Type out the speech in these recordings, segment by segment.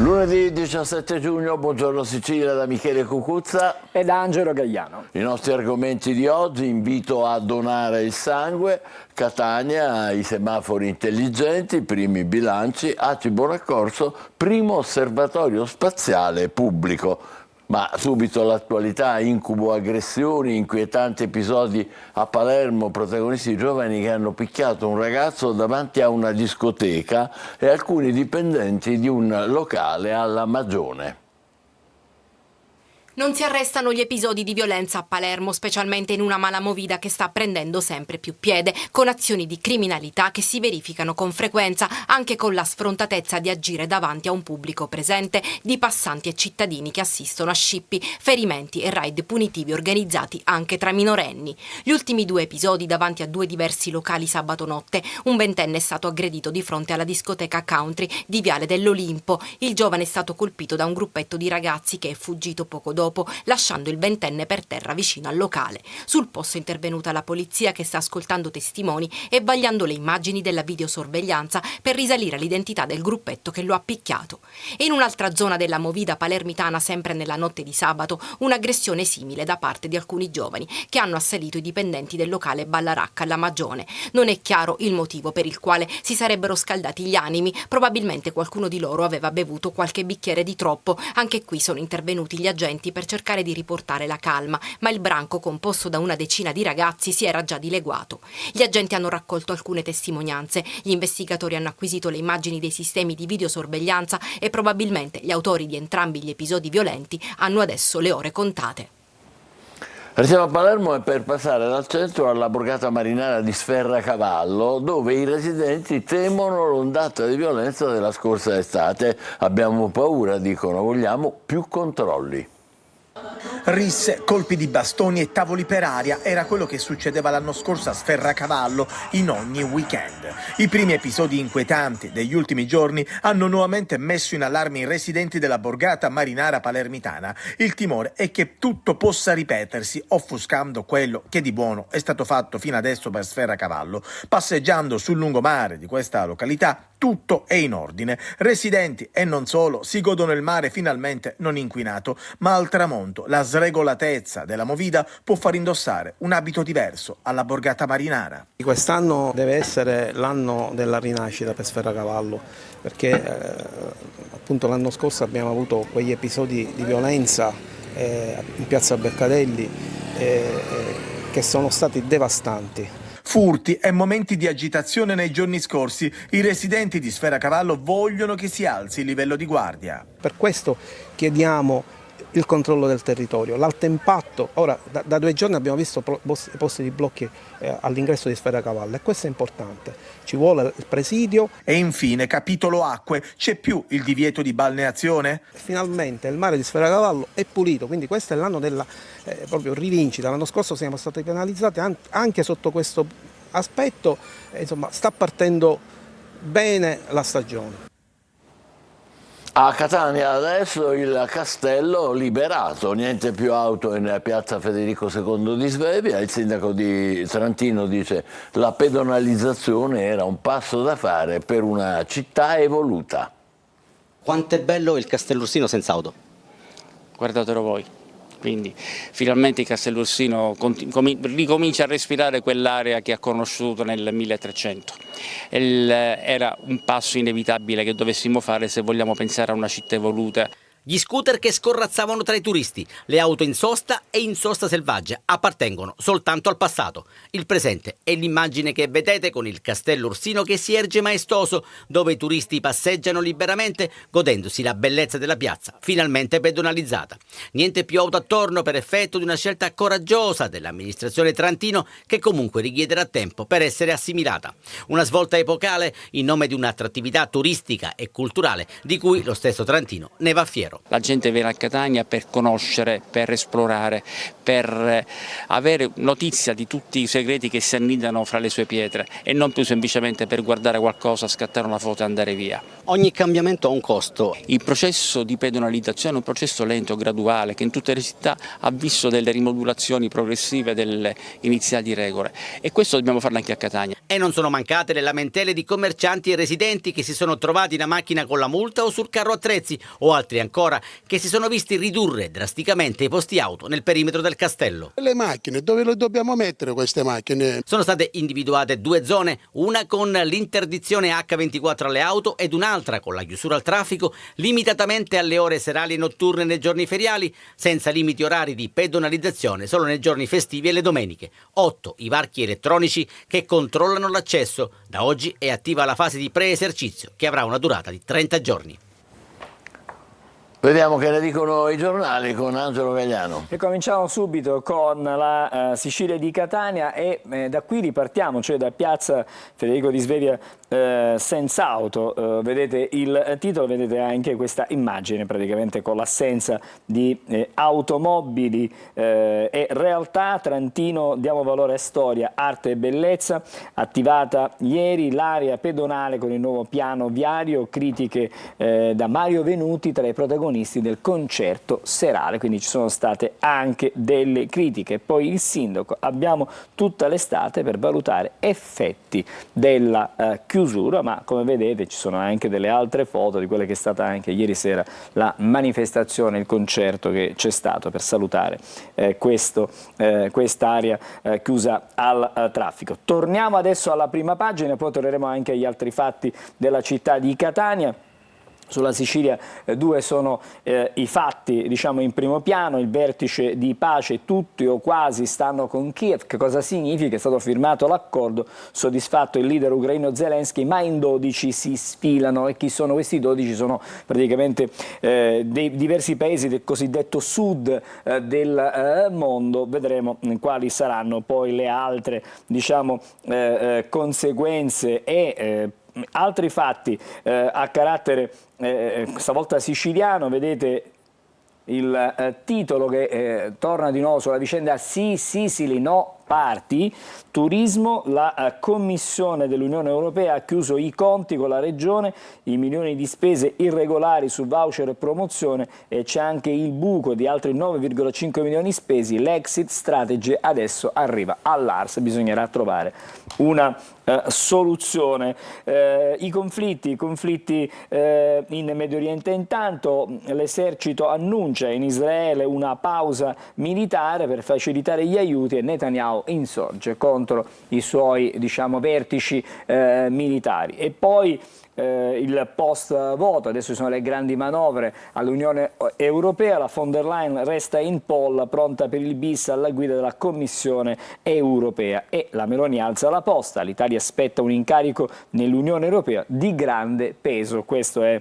Lunedì 17 giugno, buongiorno Sicilia da Michele Cucuzza e da Angelo Gagliano. I nostri argomenti di oggi: invito a donare il sangue, Catania, i semafori intelligenti, primi bilanci, ACI Bonaccorso, primo osservatorio spaziale pubblico. Ma subito l'attualità: incubo, aggressioni, inquietanti episodi a Palermo, protagonisti giovani che hanno picchiato un ragazzo davanti a una discoteca e alcuni dipendenti di un locale alla Magione. Non si arrestano gli episodi di violenza a Palermo, specialmente in una malamovida che sta prendendo sempre più piede, con azioni di criminalità che si verificano con frequenza, anche con la sfrontatezza di agire davanti a un pubblico presente, di passanti e cittadini che assistono a scippi, ferimenti e raid punitivi organizzati anche tra minorenni. Gli ultimi due episodi davanti a due diversi locali sabato notte: un ventenne è stato aggredito di fronte alla discoteca Country di Viale dell'Olimpo. Il giovane è stato colpito da un gruppetto di ragazzi che è fuggito poco dopo, lasciando il ventenne per terra vicino al locale. Sul posto è intervenuta la polizia, che sta ascoltando testimoni e vagliando le immagini della videosorveglianza per risalire all'identità del gruppetto che lo ha picchiato. E in un'altra zona della movida palermitana, sempre nella notte di sabato, un'aggressione simile da parte di alcuni giovani che hanno assalito i dipendenti del locale Ballaracca alla Magione. Non è chiaro il motivo per il quale si sarebbero scaldati gli animi, probabilmente qualcuno di loro aveva bevuto qualche bicchiere di troppo. Anche qui sono intervenuti gli agenti per cercare di riportare la calma, ma il branco, composto da una decina di ragazzi, si era già dileguato. Gli agenti hanno raccolto alcune testimonianze, gli investigatori hanno acquisito le immagini dei sistemi di videosorveglianza e probabilmente gli autori di entrambi gli episodi violenti hanno adesso le ore contate. Restiamo a Palermo e per passare dal centro alla borgata marinara di Sferracavallo, dove i residenti temono l'ondata di violenza della scorsa estate. Abbiamo paura, dicono, vogliamo più controlli. Risse, colpi di bastoni e tavoli per aria era quello che succedeva l'anno scorso a Sferracavallo in ogni weekend. I primi episodi inquietanti degli ultimi giorni hanno nuovamente messo in allarme i residenti della borgata marinara palermitana. Il timore è che tutto possa ripetersi, offuscando quello che di buono è stato fatto fino adesso per Sferracavallo. Passeggiando sul lungomare di questa località, tutto è in ordine. Residenti e non solo si godono il mare finalmente non inquinato, ma al tramonto la sregolatezza della movida può far indossare un abito diverso alla borgata marinara. Quest'anno deve essere l'anno della rinascita per Sferracavallo, perché appunto l'anno scorso abbiamo avuto quegli episodi di violenza in piazza Beccadelli che sono stati devastanti. Furti e momenti di agitazione nei giorni scorsi. I residenti di Sferracavallo vogliono che si alzi il livello di guardia. Per questo chiediamo il controllo del territorio, l'alto impatto. Ora da 2 giorni abbiamo visto posti di blocchi all'ingresso di Sferracavallo e questo è importante. Ci vuole il presidio. E infine, capitolo acque, c'è più il divieto di balneazione? Finalmente il mare di Sferracavallo è pulito, quindi questo è l'anno della proprio rivincita. L'anno scorso siamo stati penalizzati anche sotto questo aspetto, insomma sta partendo bene la stagione. A Catania adesso il castello liberato, niente più auto in piazza Federico II di Svevia. Il sindaco di Trantino dice: la pedonalizzazione era un passo da fare per una città evoluta. Quanto è bello il Castellursino senza auto? Guardatelo voi. Quindi finalmente il Castellursino ricomincia a respirare quell'area che ha conosciuto nel 1300. Era un passo inevitabile che dovessimo fare se vogliamo pensare a una città evoluta. Gli scooter che scorrazzavano tra i turisti, le auto in sosta e in sosta selvaggia appartengono soltanto al passato. Il presente è l'immagine che vedete con il Castello Ursino che si erge maestoso, dove i turisti passeggiano liberamente godendosi la bellezza della piazza, finalmente pedonalizzata. Niente più auto attorno per effetto di una scelta coraggiosa dell'amministrazione Trantino che comunque richiederà tempo per essere assimilata. Una svolta epocale in nome di un'attrattività turistica e culturale di cui lo stesso Trantino ne va fiero. pensiero. La gente viene a Catania per conoscere, per esplorare, per avere notizia di tutti i segreti che si annidano fra le sue pietre e non più semplicemente per guardare qualcosa, scattare una foto e andare via. Ogni cambiamento ha un costo. Il processo di pedonalizzazione è un processo lento, graduale, che in tutte le città ha visto delle rimodulazioni progressive delle iniziali regole e questo dobbiamo farlo anche a Catania. E non sono mancate le lamentele di commercianti e residenti che si sono trovati la macchina con la multa o sul carro attrezzi, o altri ancora che si sono visti ridurre drasticamente i posti auto nel perimetro del castello. Le macchine, dove le dobbiamo mettere queste macchine? Sono state individuate 2 zone, una con l'interdizione H24 alle auto ed un'altra con la chiusura al traffico limitatamente alle ore serali e notturne nei giorni feriali, senza limiti orari di pedonalizzazione solo nei giorni festivi e le domeniche. 8 i varchi elettronici che controllano l'accesso. Da oggi è attiva la fase di pre-esercizio che avrà una durata di 30 giorni. Vediamo che ne dicono i giornali con Angelo Gagliano. E cominciamo subito con la Sicilia di Catania e da qui ripartiamo, cioè da piazza Federico di Svevia senza auto. Vedete il titolo, vedete anche questa immagine praticamente con l'assenza di automobili e realtà. Trentino, diamo valore a storia, arte e bellezza. Attivata ieri l'area pedonale con il nuovo piano viario, critiche da Mario Venuti tra i protagonisti del concerto serale, quindi ci sono state anche delle critiche. Poi il sindaco: abbiamo tutta l'estate per valutare effetti della chiusura, ma come vedete ci sono anche delle altre foto di quelle che è stata anche ieri sera la manifestazione, il concerto che c'è stato per salutare quest'area chiusa al traffico. Torniamo adesso alla prima pagina e poi torneremo anche agli altri fatti della città di Catania. Sulla Sicilia 2 sono i fatti, diciamo, in primo piano. Il vertice di pace, tutti o quasi stanno con Kiev. Che cosa significa? È stato firmato l'accordo, soddisfatto il leader ucraino Zelensky, ma in 12 si sfilano. E chi sono questi 12? Sono praticamente dei diversi paesi del cosiddetto sud del mondo. Vedremo quali saranno poi le altre, diciamo, conseguenze e altri fatti a carattere stavolta siciliano. Vedete il titolo che torna di nuovo sulla vicenda Sicily no parti. Turismo, la Commissione dell'Unione Europea ha chiuso i conti con la Regione, i milioni di spese irregolari su voucher e promozione, e c'è anche il buco di altri 9,5 milioni spesi. L'exit strategy adesso arriva all'ARS, bisognerà trovare una soluzione. I conflitti in Medio Oriente. Intanto l'esercito annuncia in Israele una pausa militare per facilitare gli aiuti e Netanyahu insorge contro i suoi, diciamo, vertici militari. E poi il post voto, adesso ci sono le grandi manovre all'Unione Europea. La von der Leyen resta in poll, pronta per il bis alla guida della Commissione Europea, e la Meloni alza la posta. L'Italia aspetta un incarico nell'Unione Europea di grande peso. Questo è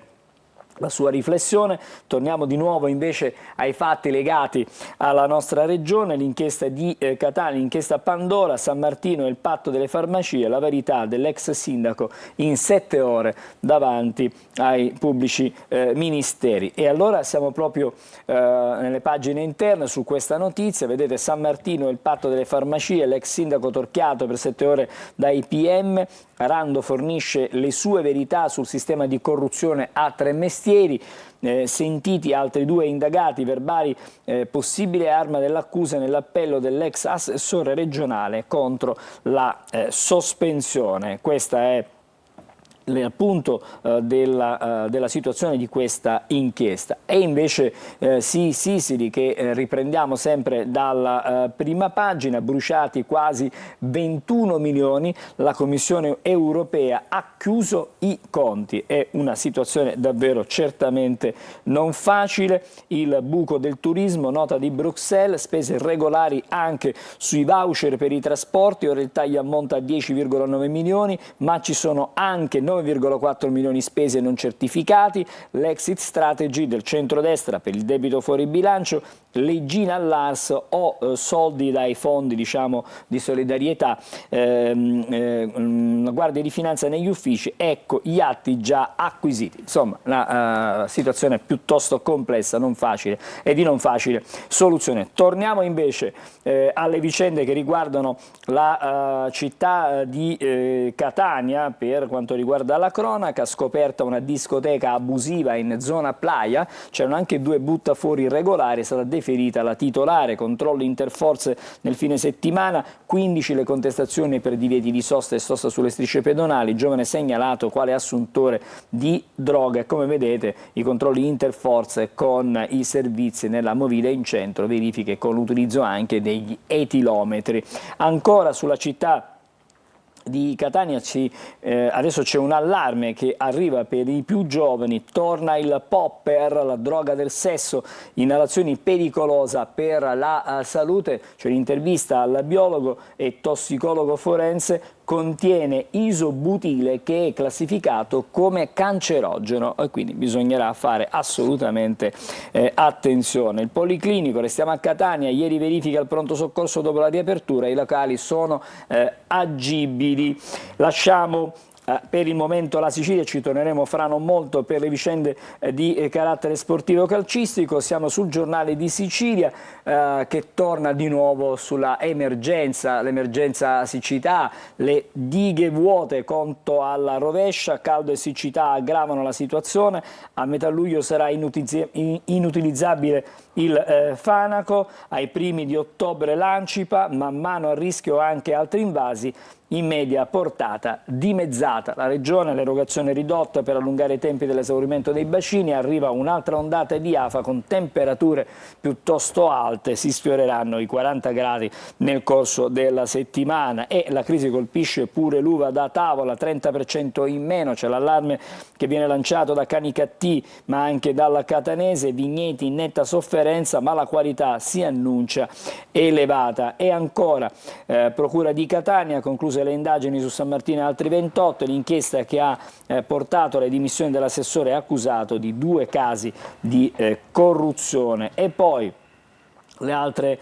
la sua riflessione. Torniamo di nuovo invece ai fatti legati alla nostra regione, l'inchiesta di Catania, l'inchiesta Pandora, San Martino e il patto delle farmacie, la verità dell'ex sindaco in 7 ore davanti ai pubblici ministeri. E allora siamo proprio nelle pagine interne su questa notizia. Vedete San Martino e il patto delle farmacie, l'ex sindaco torchiato per 7 ore dai PM. Rando fornisce le sue verità sul sistema di corruzione a Tre Mestieri. Sentiti altri 2 indagati, verbali possibile arma dell'accusa nell'appello dell'ex assessore regionale contro la sospensione. Questa è appunto della situazione di questa inchiesta. E invece Sicily, che riprendiamo sempre dalla prima pagina, bruciati quasi 21 milioni, la Commissione Europea ha chiuso i conti. È una situazione davvero certamente non facile. Il buco del turismo, nota di Bruxelles, spese irregolari anche sui voucher per i trasporti, ora il taglio ammonta a 10,9 milioni, ma ci sono anche 9 9,4 milioni spesi e non certificati, l'exit strategy del centrodestra per il debito fuori bilancio, leggina all'ARS o soldi dai fondi, diciamo, di solidarietà, Guardia di Finanza negli uffici, ecco gli atti già acquisiti. Insomma, una situazione piuttosto complessa, non facile e di non facile soluzione. Torniamo invece alle vicende che riguardano la città di Catania. Per quanto riguarda la cronaca, scoperta una discoteca abusiva in zona Playa, c'erano anche 2 buttafuori irregolari, è stata deferita la titolare, controlli interforze nel fine settimana, 15 le contestazioni per divieti di sosta e sosta sulle strisce pedonali, giovane segnalato quale assuntore di droga. Come vedete, i controlli interforze con i servizi nella Movida in centro, verifiche con l'utilizzo anche degli etilometri. Ancora sulla città di Catania adesso c'è un allarme che arriva per i più giovani, torna il popper, la droga del sesso, inalazioni pericolosa per la salute. C'è un'intervista al biologo e tossicologo forense, contiene isobutile che è classificato come cancerogeno e quindi bisognerà fare assolutamente attenzione. Il Policlinico, restiamo a Catania, ieri verifica al pronto soccorso dopo la riapertura, i locali sono agibili. Lasciamo per il momento la Sicilia, ci torneremo fra non molto per le vicende di carattere sportivo calcistico. Siamo sul Giornale di Sicilia che torna di nuovo sulla emergenza, l'emergenza siccità, le dighe vuote conto alla rovescia, caldo e siccità aggravano la situazione, a metà luglio sarà inutilizzabile il Fanaco, ai primi di ottobre l'Ancipa, man mano a rischio anche altri invasi, in media portata dimezzata. La Regione, l'erogazione ridotta per allungare i tempi dell'esaurimento dei bacini, arriva un'altra ondata di afa con temperature piuttosto alte, si sfioreranno i 40 gradi nel corso della settimana e la crisi colpisce pure l'uva da tavola, 30% in meno, c'è l'allarme che viene lanciato da Canicattì ma anche dalla Catanese, vigneti in netta sofferenza ma la qualità si annuncia elevata. E ancora Procura di Catania, concluse le indagini su San Martino e altri 28, l'inchiesta che ha portato alle dimissioni dell'assessore accusato di 2 casi di corruzione. E poi le altre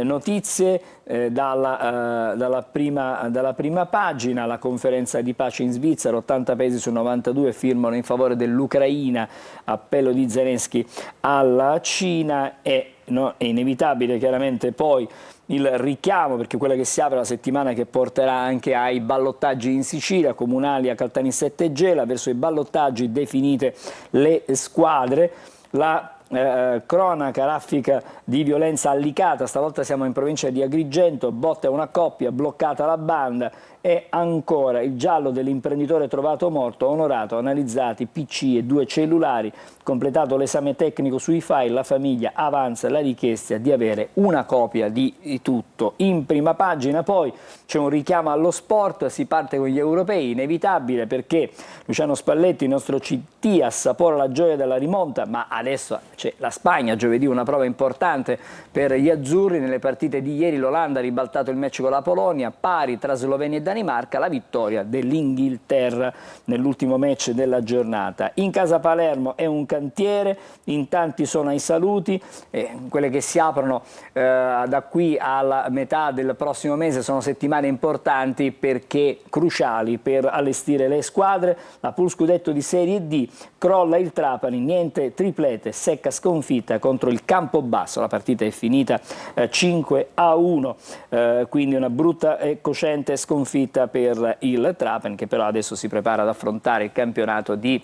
notizie dalla prima pagina, la conferenza di pace in Svizzera, 80 paesi su 92 firmano in favore dell'Ucraina, appello di Zelensky alla Cina e è inevitabile chiaramente poi il richiamo, perché quella che si apre la settimana che porterà anche ai ballottaggi in Sicilia, comunali a Caltanissetta e Gela, verso i ballottaggi definite le squadre. La cronaca, raffica di violenza a Licata, stavolta siamo in provincia di Agrigento, botta a una coppia, bloccata la banda. E ancora il giallo dell'imprenditore trovato morto, onorato, analizzati PC e 2 cellulari, completato l'esame tecnico sui file, la famiglia avanza la richiesta di avere una copia di tutto. In prima pagina poi c'è un richiamo allo sport, si parte con gli europei, inevitabile perché Luciano Spalletti, il nostro CT, assapora la gioia della rimonta, ma adesso c'è la Spagna, giovedì una prova importante per gli azzurri. Nelle partite di ieri l'Olanda ha ribaltato il match con la Polonia, pari tra Slovenia e Danimarca, la vittoria dell'Inghilterra nell'ultimo match della giornata. In casa Palermo è un cantiere, in tanti sono ai saluti, quelle che si aprono da qui alla metà del prossimo mese sono settimane importanti perché cruciali per allestire le squadre. La Pool Scudetto di Serie D, crolla il Trapani, niente triplete, secca sconfitta contro il Campobasso, la partita è finita 5-1, quindi una brutta e cosciente sconfitta per il Trapani, che però adesso si prepara ad affrontare il campionato di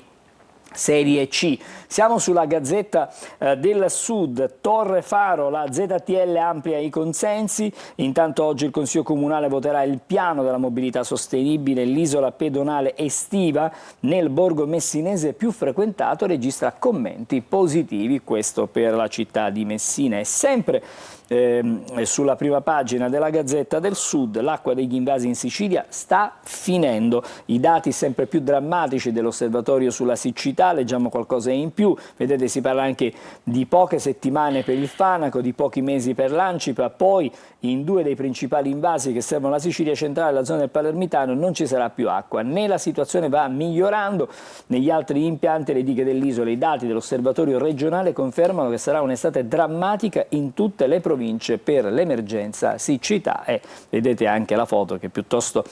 Serie C. Siamo sulla Gazzetta del Sud, Torre Faro, la ZTL amplia i consensi, intanto oggi il Consiglio Comunale voterà il piano della mobilità sostenibile, l'isola pedonale estiva nel borgo messinese più frequentato registra commenti positivi, questo per la città di Messina. E sempre sulla prima pagina della Gazzetta del Sud, l'acqua degli invasi in Sicilia sta finendo. I dati sempre più drammatici dell'osservatorio sulla siccità, leggiamo qualcosa in più, vedete si parla anche di poche settimane per il Fanaco, di pochi mesi per l'Ancipa, poi in due dei principali invasi che servono la Sicilia centrale e la zona del Palermitano non ci sarà più acqua, né la situazione va migliorando negli altri impianti e le dighe dell'isola. I dati dell'osservatorio regionale confermano che sarà un'estate drammatica in tutte le province per l'emergenza siccità e vedete anche la foto che è piuttosto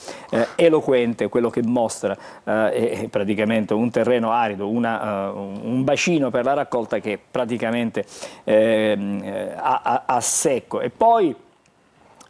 eloquente, quello che mostra è praticamente un terreno arido, un bacino per la raccolta che praticamente a secco. E poi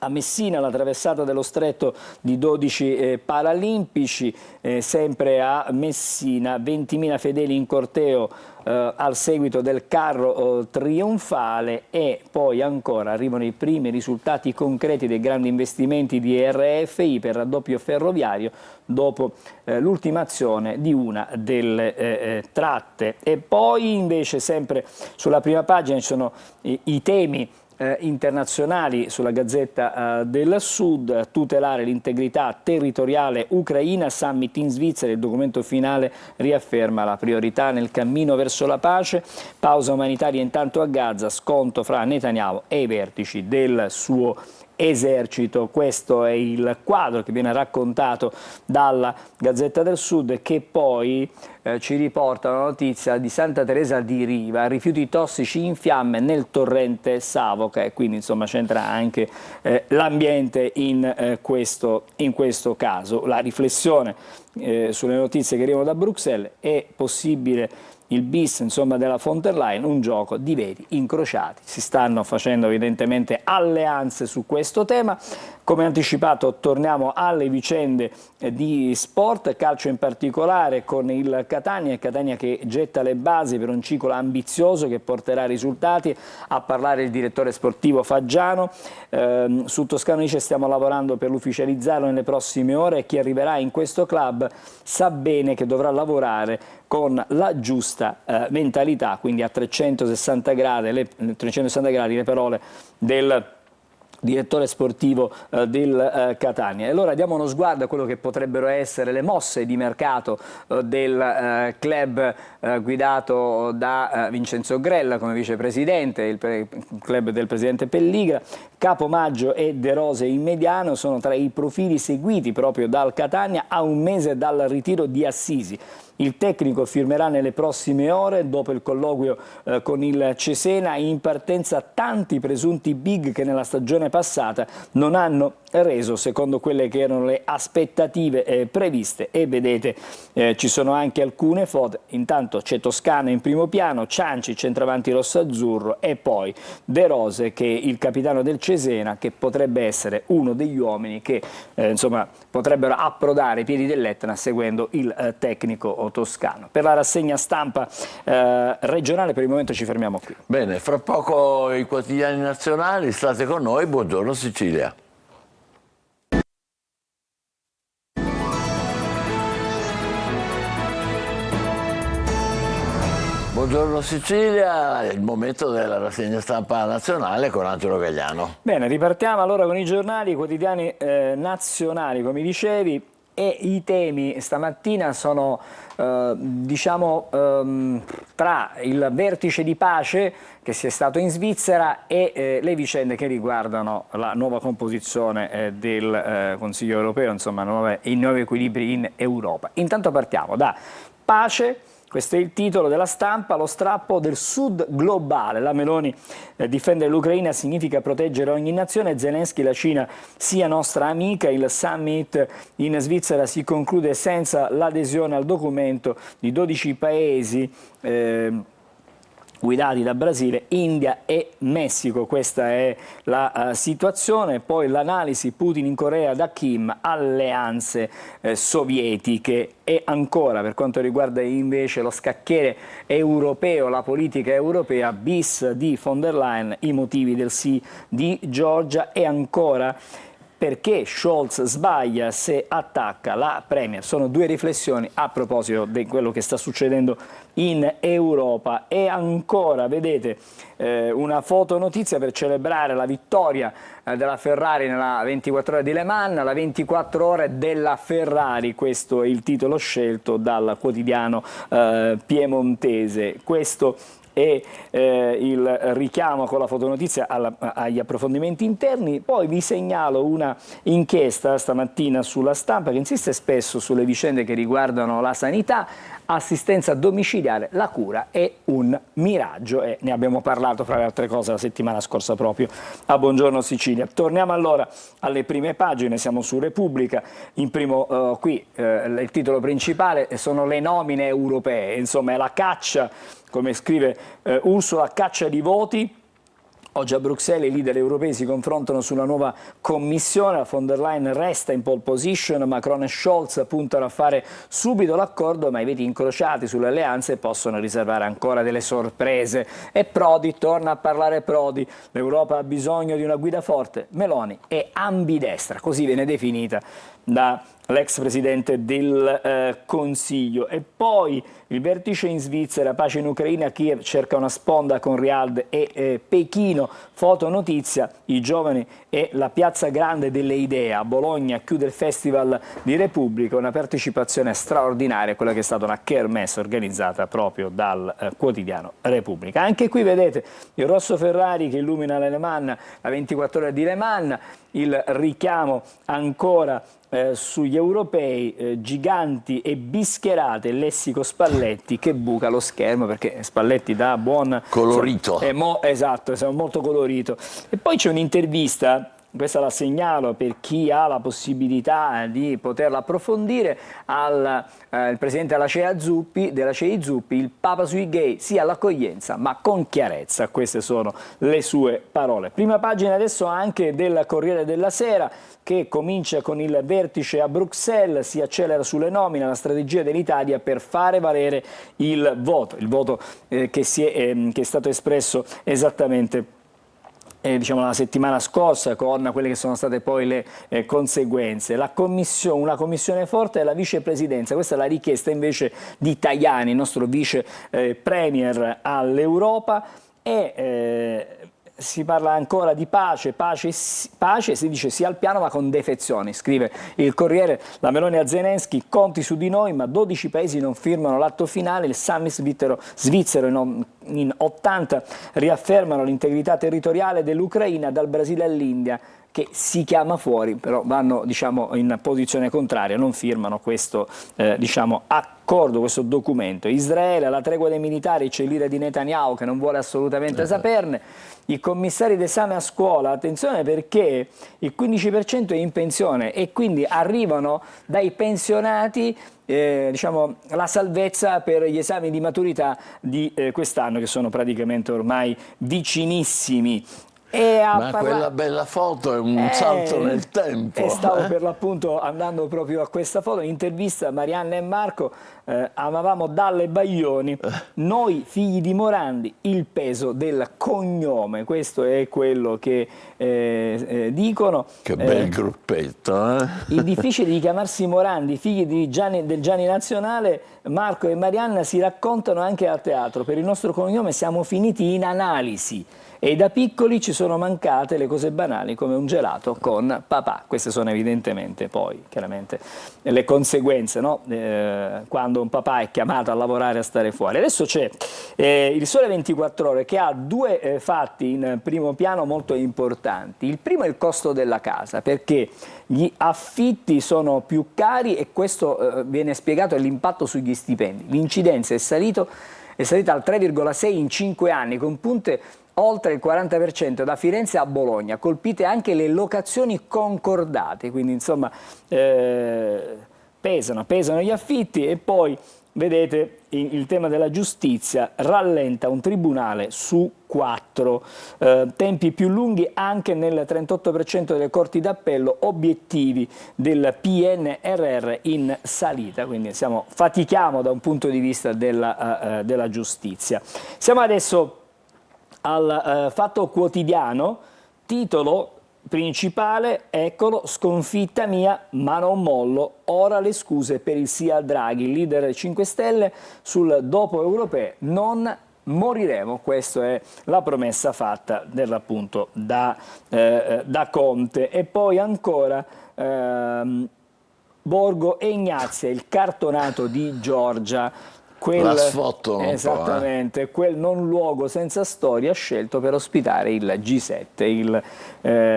a Messina la traversata dello stretto di 12 paralimpici, sempre a Messina 20.000 fedeli in corteo al seguito del carro trionfale e poi ancora arrivano i primi risultati concreti dei grandi investimenti di RFI per raddoppio ferroviario dopo l'ultimazione di una delle tratte. E poi invece sempre sulla prima pagina ci sono i temi internazionali sulla Gazzetta del Sud, tutelare l'integrità territoriale ucraina, summit in Svizzera, il documento finale riafferma la priorità nel cammino verso la pace, pausa umanitaria intanto a Gaza, scontro fra Netanyahu e i vertici del suo esercito. Questo è il quadro che viene raccontato dalla Gazzetta del Sud, che poi ci riporta una notizia di Santa Teresa di Riva, rifiuti tossici in fiamme nel torrente Savoca, e quindi insomma c'entra anche l'ambiente in questo caso. La riflessione sulle notizie che arrivano da Bruxelles: è possibile il bis insomma della von der Leyen, un gioco di veti incrociati. Si stanno facendo evidentemente alleanze su questo tema. Come anticipato torniamo alle vicende di sport, calcio in particolare con il Catania che getta le basi per un ciclo ambizioso che porterà risultati. A parlare il direttore sportivo Faggiano. Su Toscano dice: stiamo lavorando per l'ufficializzarlo nelle prossime ore e chi arriverà in questo club sa bene che dovrà lavorare con la giusta mentalità, quindi a 360 gradi le parole del direttore sportivo del Catania. E allora diamo uno sguardo a quello che potrebbero essere le mosse di mercato del club guidato da Vincenzo Grella come vicepresidente, il club del presidente Pelligra. Capomaggio e De Rose in mediano sono tra i profili seguiti proprio dal Catania a un mese dal ritiro di Assisi. Il tecnico firmerà nelle prossime ore, dopo il colloquio con il Cesena, in partenza tanti presunti big che nella stagione passata non hanno reso secondo quelle che erano le aspettative previste, e vedete ci sono anche alcune foto. Intanto c'è Toscano in primo piano, Cianci centravanti rosso-azzurro e poi De Rose, che è il capitano del Cesena, che potrebbe essere uno degli uomini che insomma potrebbero approdare ai piedi dell'Etna seguendo il tecnico toscano. Per la rassegna stampa regionale per il momento ci fermiamo qui. Bene, fra poco i quotidiani nazionali, state con noi, buongiorno Sicilia. Buongiorno Sicilia, è il momento della rassegna stampa nazionale con Angelo Gagliano. Bene, ripartiamo allora con i giornali, i quotidiani nazionali, come dicevi, e i temi stamattina sono tra il vertice di pace che si è stato in Svizzera e le vicende che riguardano la nuova composizione del Consiglio europeo, insomma i nuovi equilibri in Europa. Intanto partiamo da pace. Questo è il titolo della stampa, lo strappo del sud globale. La Meloni difendere l'Ucraina significa proteggere ogni nazione, Zelensky, la Cina sia nostra amica. Il summit in Svizzera si conclude senza l'adesione al documento di 12 paesi guidati da Brasile, India e Messico. Questa è la situazione. Poi l'analisi: Putin in Corea, da Kim, alleanze sovietiche. E ancora, per quanto riguarda invece lo scacchiere europeo, la politica europea, bis di von der Leyen, i motivi del sì di Giorgia. E ancora, perché Scholz sbaglia se attacca la Premier. Sono due riflessioni a proposito di quello che sta succedendo in Europa. E ancora, vedete, una fotonotizia per celebrare la vittoria della Ferrari nella 24 ore di Le Mans, la 24 ore della Ferrari, questo è il titolo scelto dal quotidiano piemontese. Questo e il richiamo con la fotonotizia agli approfondimenti interni. Poi vi segnalo una inchiesta stamattina sulla Stampa che insiste spesso sulle vicende che riguardano la sanità. Assistenza domiciliare, la cura è un miraggio, e ne abbiamo parlato fra le altre cose la settimana scorsa proprio a Buongiorno Sicilia. Torniamo allora alle prime pagine, siamo su Repubblica, in primo qui il titolo principale sono le nomine europee, insomma è la caccia, come scrive Ursula, caccia di voti. Oggi a Bruxelles i leader europei si confrontano sulla nuova commissione, la von der Leyen resta in pole position, Macron e Scholz puntano a fare subito l'accordo, ma i veti incrociati sulle alleanze possono riservare ancora delle sorprese. E Prodi, torna a parlare Prodi, l'Europa ha bisogno di una guida forte, Meloni è ambidestra, così viene definita dall'ex presidente del Consiglio. E poi il vertice in Svizzera, pace in Ucraina, Kiev cerca una sponda con Riyadh e Pechino, fotonotizia, i giovani e la piazza grande delle idee. A Bologna chiude il Festival di Repubblica, una partecipazione straordinaria, quella che è stata una kermesse organizzata proprio dal quotidiano Repubblica. Anche qui vedete il rosso Ferrari che illumina Le Mans, la 24 ore di Le Mans, il richiamo ancora sugli europei, giganti e bischerate, il lessico Spalletti che buca lo schermo, perché Spalletti da buon colorito. Esatto, è molto colorito. E poi c'è un'intervista, questa la segnalo per chi ha la possibilità di poterla approfondire, il presidente della CEI Zuppi, il Papa sui gay, sia all'accoglienza ma con chiarezza, queste sono le sue parole. Prima pagina adesso anche del Corriere della Sera, che comincia con il vertice a Bruxelles, si accelera sulle nomine, la strategia dell'Italia per fare valere il voto che è stato espresso esattamente diciamo la settimana scorsa, con quelle che sono state poi le conseguenze. Una commissione forte e la vicepresidenza, questa è la richiesta invece di Tajani, il nostro vice premier all'Europa, e si parla ancora di pace, si dice sì al piano ma con defezioni, scrive il Corriere. La Meloni a Zelensky, conti su di noi, ma 12 paesi non firmano l'atto finale. Il summit svizzero in 80 riaffermano l'integrità territoriale dell'Ucraina dal Brasile all'India, che si chiama fuori, però vanno in posizione contraria, non firmano questo accordo, questo documento. Israele, la tregua dei militari, c'è l'ira di Netanyahu che non vuole assolutamente saperne. I commissari d'esame a scuola, attenzione perché il 15% è in pensione e quindi arrivano dai pensionati la salvezza per gli esami di maturità di quest'anno, che sono praticamente ormai vicinissimi. Ma quella bella foto è un salto nel tempo. E stavo per l'appunto andando proprio a questa foto. Intervista Marianna e Marco, amavamo Dalle Baglioni, noi figli di Morandi, il peso del cognome, questo è quello che dicono. Che bel gruppetto. Il difficile di chiamarsi Morandi, figli del Gianni Nazionale, Marco e Marianna si raccontano anche a teatro. Per il nostro cognome siamo finiti in analisi. E da piccoli ci sono mancate le cose banali come un gelato con papà. Queste sono evidentemente poi, chiaramente, le conseguenze, no? Quando un papà è chiamato a lavorare, a stare fuori. Adesso c'è il Sole 24 Ore che ha due fatti in primo piano molto importanti. Il primo è il costo della casa, perché gli affitti sono più cari e questo viene spiegato all'impatto sugli stipendi. L'incidenza è salita al 3,6 in 5 anni, con punte oltre il 40% da Firenze a Bologna, colpite anche le locazioni concordate, quindi insomma pesano gli affitti. E poi vedete il tema della giustizia, rallenta un tribunale su 4, tempi più lunghi anche nel 38% delle corti d'appello, obiettivi del PNRR in salita, quindi fatichiamo da un punto di vista della giustizia. Siamo adesso al Fatto Quotidiano, titolo principale, eccolo, sconfitta mia ma non mollo, ora le scuse per il sì a Draghi, leader 5 Stelle, sul dopo europee non moriremo, questa è la promessa fatta appunto da Conte. E poi ancora Borgo e Ignazia, il cartonato di Giorgia, la sfottono un po', esattamente, quel non luogo senza storia scelto per ospitare il G7, il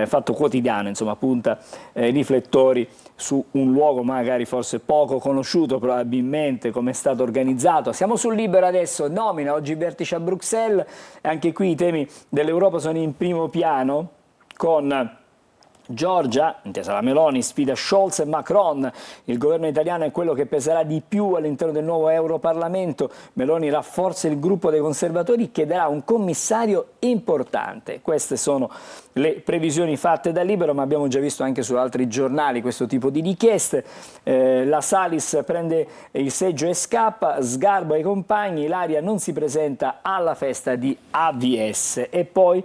Fatto Quotidiano, insomma, punta i riflettori su un luogo magari forse poco conosciuto probabilmente come è stato organizzato. Siamo sul Libero adesso, nomina, oggi vertice a Bruxelles, anche qui i temi dell'Europa sono in primo piano, con Giorgia, intesa la Meloni, sfida Scholz e Macron, il governo italiano è quello che peserà di più all'interno del nuovo Europarlamento, Meloni rafforza il gruppo dei conservatori, chiederà un commissario importante. Queste sono le previsioni fatte da Libero, ma abbiamo già visto anche su altri giornali questo tipo di richieste. La Salis prende il seggio e scappa, Sgarbo ai compagni, Ilaria non si presenta alla festa di AVS. E poi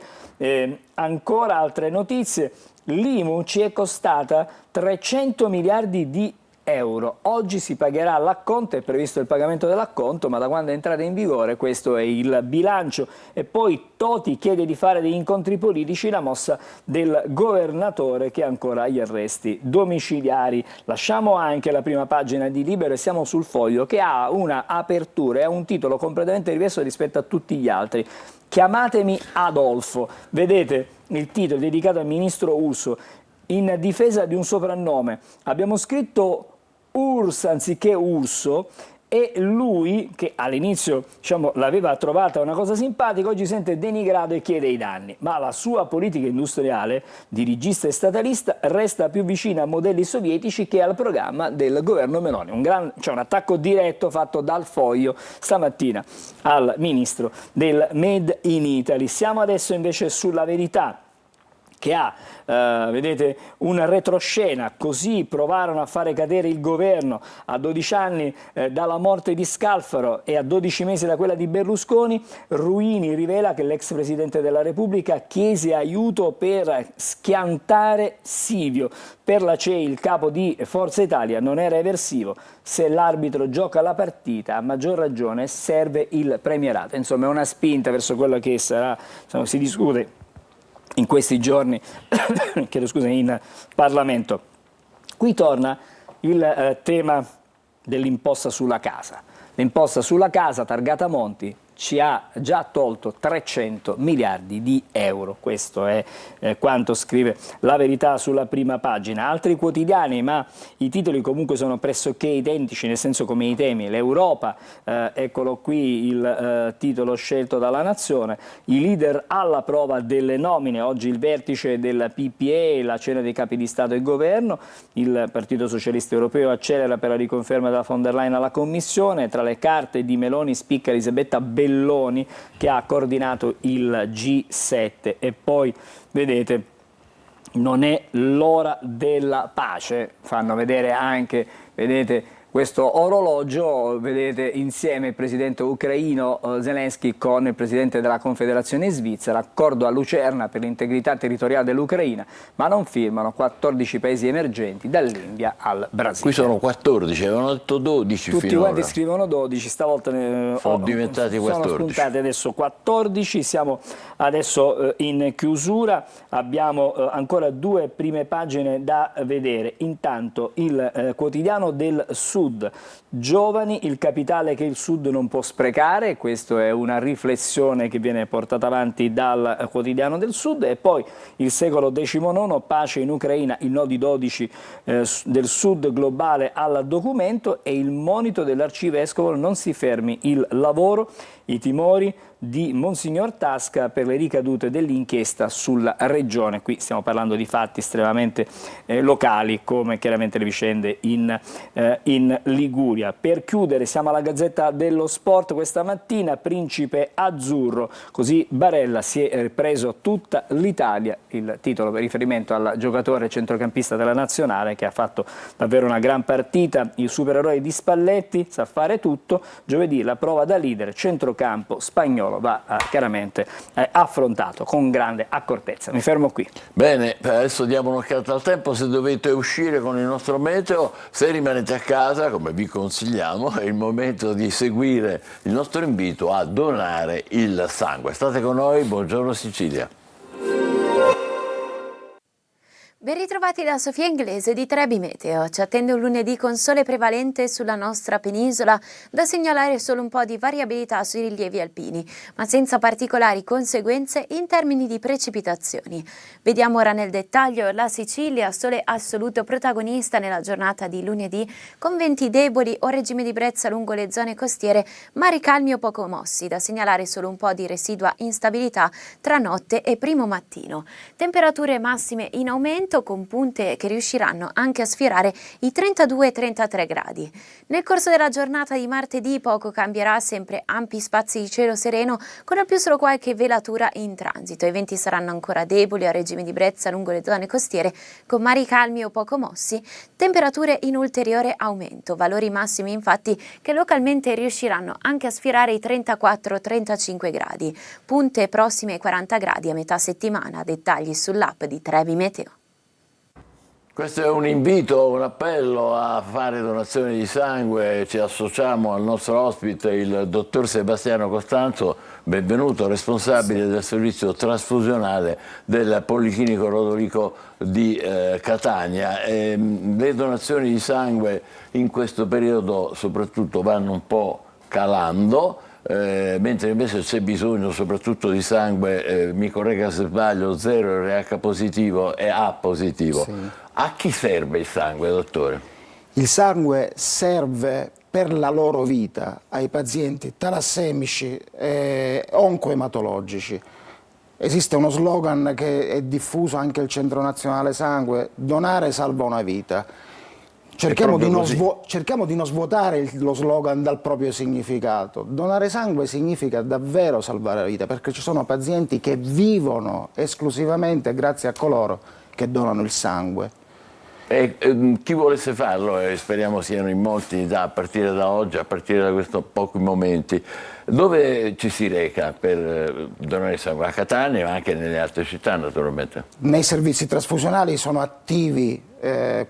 ancora altre notizie. L'IMU ci è costata 300 miliardi di euro. Oggi si pagherà l'acconto, è previsto il pagamento dell'acconto, ma da quando è entrata in vigore questo è il bilancio. E poi Toti chiede di fare degli incontri politici, la mossa del governatore che ha ancora gli arresti domiciliari. Lasciamo anche la prima pagina di Libero e siamo sul Foglio, che ha una apertura e ha un titolo completamente diverso rispetto a tutti gli altri. Chiamatemi Adolfo. Vedete il titolo dedicato al ministro Urso, in difesa di un soprannome. Abbiamo scritto Urs anziché Urso, e lui, che all'inizio l'aveva trovata una cosa simpatica, oggi si sente denigrato e chiede i danni. Ma la sua politica industriale, dirigista e statalista, resta più vicina a modelli sovietici che al programma del governo Meloni. Un attacco diretto fatto dal Foglio stamattina al ministro del Made in Italy. Siamo adesso invece sulla Verità, che ha, vedete, una retroscena. Così provarono a fare cadere il governo a 12 anni dalla morte di Scalfaro e a 12 mesi da quella di Berlusconi. Ruini rivela che l'ex Presidente della Repubblica chiese aiuto per schiantare Silvio. Per la CEI il capo di Forza Italia non era eversivo, se l'arbitro gioca la partita a maggior ragione serve il premierato. Insomma è una spinta verso quello che sarà, si discute in questi giorni chiedo scusa, in Parlamento. Qui torna il tema dell'imposta sulla casa. L'imposta sulla casa targata Monti ci ha già tolto 300 miliardi di euro. Questo è quanto scrive La Verità sulla prima pagina. Altri quotidiani, ma i titoli comunque sono pressoché identici, nel senso come i temi. L'Europa, eccolo qui il titolo scelto dalla Nazione, i leader alla prova delle nomine, oggi il vertice del PPE, la cena dei capi di Stato e Governo, il Partito Socialista Europeo accelera per la riconferma della von der Leyen alla Commissione, tra le carte di Meloni spicca Elisabetta Belloni che ha coordinato il G7. E poi vedete, non è l'ora della pace, fanno vedere anche, vedete, questo orologio, vedete insieme il presidente ucraino Zelensky con il presidente della Confederazione Svizzera, accordo a Lucerna per l'integrità territoriale dell'Ucraina, ma non firmano 14 paesi emergenti dall'India al Brasile. Qui sono 14, avevano detto 12 tutti finora. quanti scrivono 12, stavolta sono diventati 14. Sono spuntate adesso 14, siamo adesso in chiusura, abbiamo ancora due prime pagine da vedere. Intanto il quotidiano del Sud, giovani, il capitale che il Sud non può sprecare, questa è una riflessione che viene portata avanti dal quotidiano del Sud. E poi il secolo XIX, pace in Ucraina, il no di 12 del Sud globale al documento, e il monito dell'arcivescovo: non si fermi il lavoro, i timori di Monsignor Tasca per le ricadute dell'inchiesta sulla regione. Qui stiamo parlando di fatti estremamente locali, come chiaramente le vicende in Liguria. Per chiudere siamo alla Gazzetta dello Sport questa mattina, Principe Azzurro, così Barella si è preso tutta l'Italia, il titolo per riferimento al giocatore centrocampista della nazionale che ha fatto davvero una gran partita, il supereroe di Spalletti, sa fare tutto. Giovedì la prova da leader, centrocampista campo spagnolo va chiaramente affrontato con grande accortezza. Mi fermo qui. Bene, adesso diamo un'occhiata al tempo. Se dovete uscire con il nostro meteo, se rimanete a casa, come vi consigliamo, è il momento di seguire il nostro invito a donare il sangue. State con noi, buongiorno Sicilia. Ben ritrovati da Sofia Inglese di Trebi Meteo. Ci attende un lunedì con sole prevalente sulla nostra penisola, da segnalare solo un po' di variabilità sui rilievi alpini, ma senza particolari conseguenze in termini di precipitazioni. Vediamo ora nel dettaglio la Sicilia, sole assoluto protagonista nella giornata di lunedì, con venti deboli o regime di brezza lungo le zone costiere, mari calmi o poco mossi, da segnalare solo un po' di residua instabilità tra notte e primo mattino. Temperature massime in aumento, con punte che riusciranno anche a sfiorare i 32-33 gradi. Nel corso della giornata di martedì poco cambierà, sempre ampi spazi di cielo sereno con al più solo qualche velatura in transito. I venti saranno ancora deboli a regime di brezza lungo le zone costiere con mari calmi o poco mossi, temperature in ulteriore aumento, valori massimi infatti che localmente riusciranno anche a sfiorare i 34-35 gradi. Punte prossime ai 40 gradi a metà settimana, dettagli sull'app di Trebi Meteo. Questo è un invito, un appello a fare donazioni di sangue. Ci associamo al nostro ospite, il dottor Sebastiano Costanzo, benvenuto, responsabile del servizio trasfusionale del Policlinico Rodolico di Catania. Le donazioni di sangue in questo periodo soprattutto vanno un po' calando, mentre invece c'è bisogno soprattutto di sangue, mi corregga se sbaglio, 0 RH positivo e A positivo. Sì. A chi serve il sangue, dottore? Il sangue serve per la loro vita ai pazienti talassemici e oncoematologici. Esiste uno slogan che è diffuso anche al Centro Nazionale Sangue: donare salva una vita. Cerchiamo di non svuotare lo slogan dal proprio significato. Donare sangue significa davvero salvare la vita, perché ci sono pazienti che vivono esclusivamente grazie a coloro che donano il sangue. E chi volesse farlo, e speriamo siano in molti a partire da oggi, a partire da questi pochi momenti, dove ci si reca per donare sangue? A Catania, ma anche nelle altre città naturalmente? Nei servizi trasfusionali sono attivi,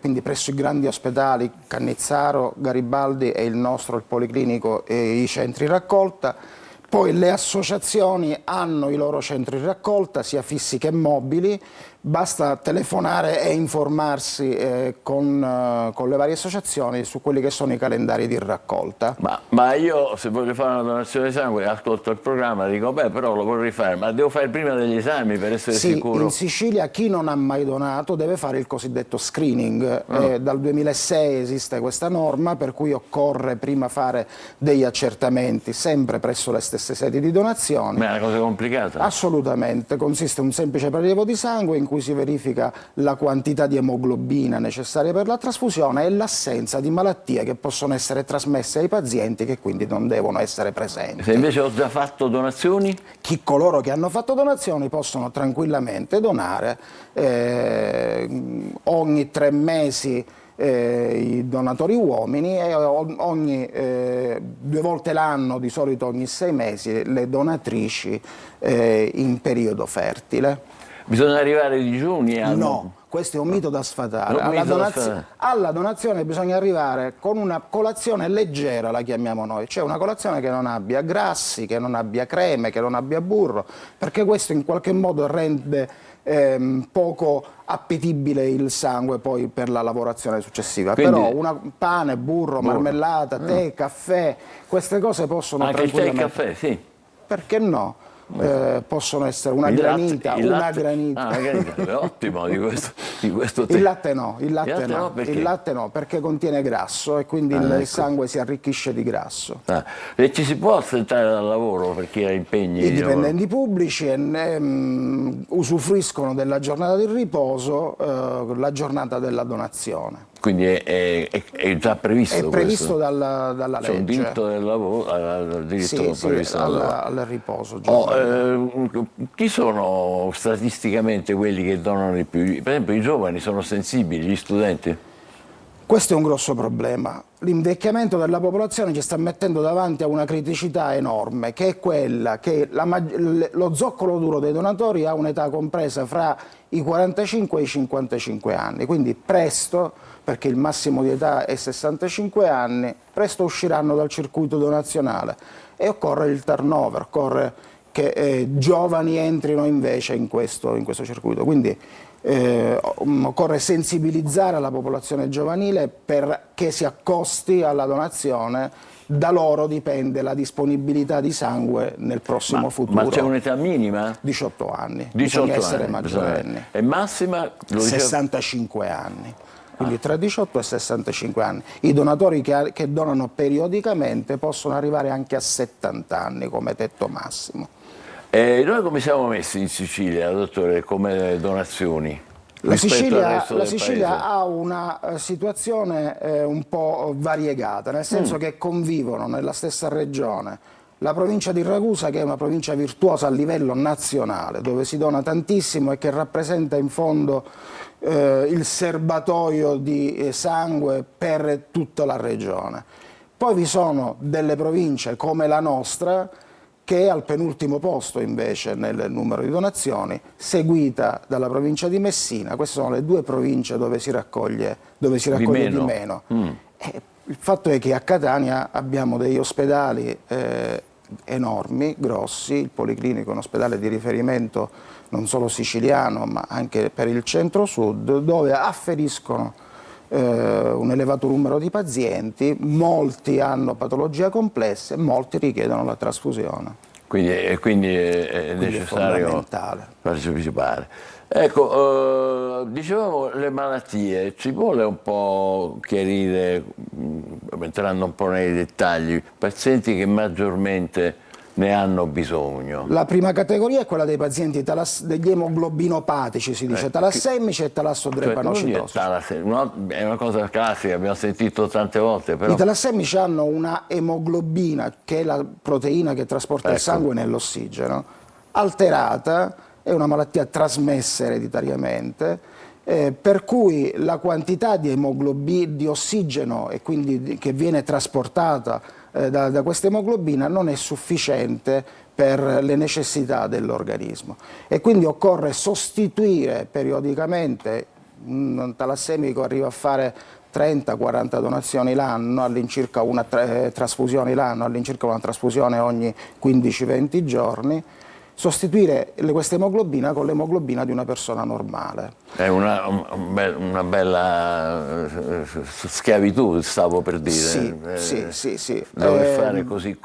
quindi presso i grandi ospedali Cannizzaro, Garibaldi e il nostro, il Policlinico, e i centri raccolta. Poi le associazioni hanno i loro centri di raccolta, sia fissi che mobili. Basta telefonare e informarsi con le varie associazioni su quelli che sono i calendari di raccolta. Ma io, se voglio fare una donazione di sangue, ascolto il programma e dico, beh, però lo vorrei fare, ma devo fare prima degli esami per essere sicuro? In Sicilia chi non ha mai donato deve fare il cosiddetto screening. Dal 2006 esiste questa norma per cui occorre prima fare degli accertamenti, sempre presso le stesse sedi di donazione. Ma è una cosa complicata? Assolutamente, consiste in un semplice prelievo di sangue in cui si verifica la quantità di emoglobina necessaria per la trasfusione e l'assenza di malattie che possono essere trasmesse ai pazienti, che quindi non devono essere presenti. Se invece ho già fatto donazioni? Coloro che hanno fatto donazioni possono tranquillamente donare ogni 3 mesi. I donatori uomini e ogni 2 volte l'anno, di solito ogni 6 mesi, le donatrici in periodo fertile. Bisogna arrivare ai digiuni? No, questo è un mito da sfatare. Alla donazione bisogna arrivare con una colazione leggera, la chiamiamo noi, cioè una colazione che non abbia grassi, che non abbia creme, che non abbia burro, perché questo in qualche modo rende poco appetibile il sangue poi per la lavorazione successiva. Quindi, però pane, burro, marmellata, tè, caffè, queste cose possono anche tranquillamente... Anche il tè e il caffè, sì. Perché no? Possono essere una granita, una granita. Ah, è ottimo di questo tè. Il latte no, perché contiene grasso e quindi il sangue si arricchisce di grasso. E ci si può assentare dal lavoro per chi ha impegni? I dipendenti pubblici usufruiscono della giornata di riposo, la giornata della donazione. Quindi è già previsto? È previsto dalla legge. C'è un diritto del lavoro, diritto previsto al riposo. Chi sono statisticamente quelli che donano di più? Per esempio i giovani sono sensibili, gli studenti? Questo è un grosso problema. l'invecchiamento della popolazione ci sta mettendo davanti a una criticità enorme, che è quella che lo zoccolo duro dei donatori ha un'età compresa fra i 45 e i 55 anni, quindi presto, perché il massimo di età è 65 anni, presto usciranno dal circuito donazionale e occorre il turnover, occorre che giovani entrino invece in questo circuito. Quindi occorre sensibilizzare la popolazione giovanile perché si accosti alla donazione. Da loro dipende la disponibilità di sangue nel prossimo futuro. Ma c'è un'età minima? 18 anni, 18 bisogna essere anni, maggiorenni. E massima? 65 anni. Quindi tra 18 e 65 anni. I donatori che donano periodicamente possono arrivare anche a 70 anni come tetto massimo. E noi come siamo messi in Sicilia, dottore, come donazioni? La Sicilia ha una situazione un po' variegata, nel senso che convivono nella stessa regione la provincia di Ragusa, che è una provincia virtuosa a livello nazionale, dove si dona tantissimo e che rappresenta in fondo il serbatoio di sangue per tutta la regione. Poi vi sono delle province come la nostra, che è al penultimo posto invece nel numero di donazioni, seguita dalla provincia di Messina. Queste sono le due province dove si raccoglie di meno. Il fatto è che a Catania abbiamo degli ospedali enormi, grossi, il Policlinico è un ospedale di riferimento non solo siciliano ma anche per il centro-sud, dove afferiscono un elevato numero di pazienti, molti hanno patologie complesse, molti richiedono la trasfusione. Quindi è necessario partecipare. Ecco, dicevamo le malattie, ci vuole un po' chiarire, entrando un po' nei dettagli, pazienti che maggiormente ne hanno bisogno. La prima categoria è quella dei pazienti degli emoglobinopatici, si dice, talassemici e talassodrepanocitosi. È una cosa classica, abbiamo sentito tante volte. Però... I talassemici hanno una emoglobina, che è la proteina che trasporta il sangue nell'ossigeno, alterata, è una malattia trasmessa ereditariamente, per cui la quantità di ossigeno e quindi che viene trasportata da questa emoglobina non è sufficiente per le necessità dell'organismo e quindi occorre sostituire periodicamente. Un talassemico arriva a fare 30-40 donazioni l'anno, all'incirca una trasfusione l'anno, all'incirca una trasfusione ogni 15-20 giorni. Sostituire questa emoglobina con l'emoglobina di una persona normale. È una bella schiavitù, stavo per dire. Sì. Dover fare così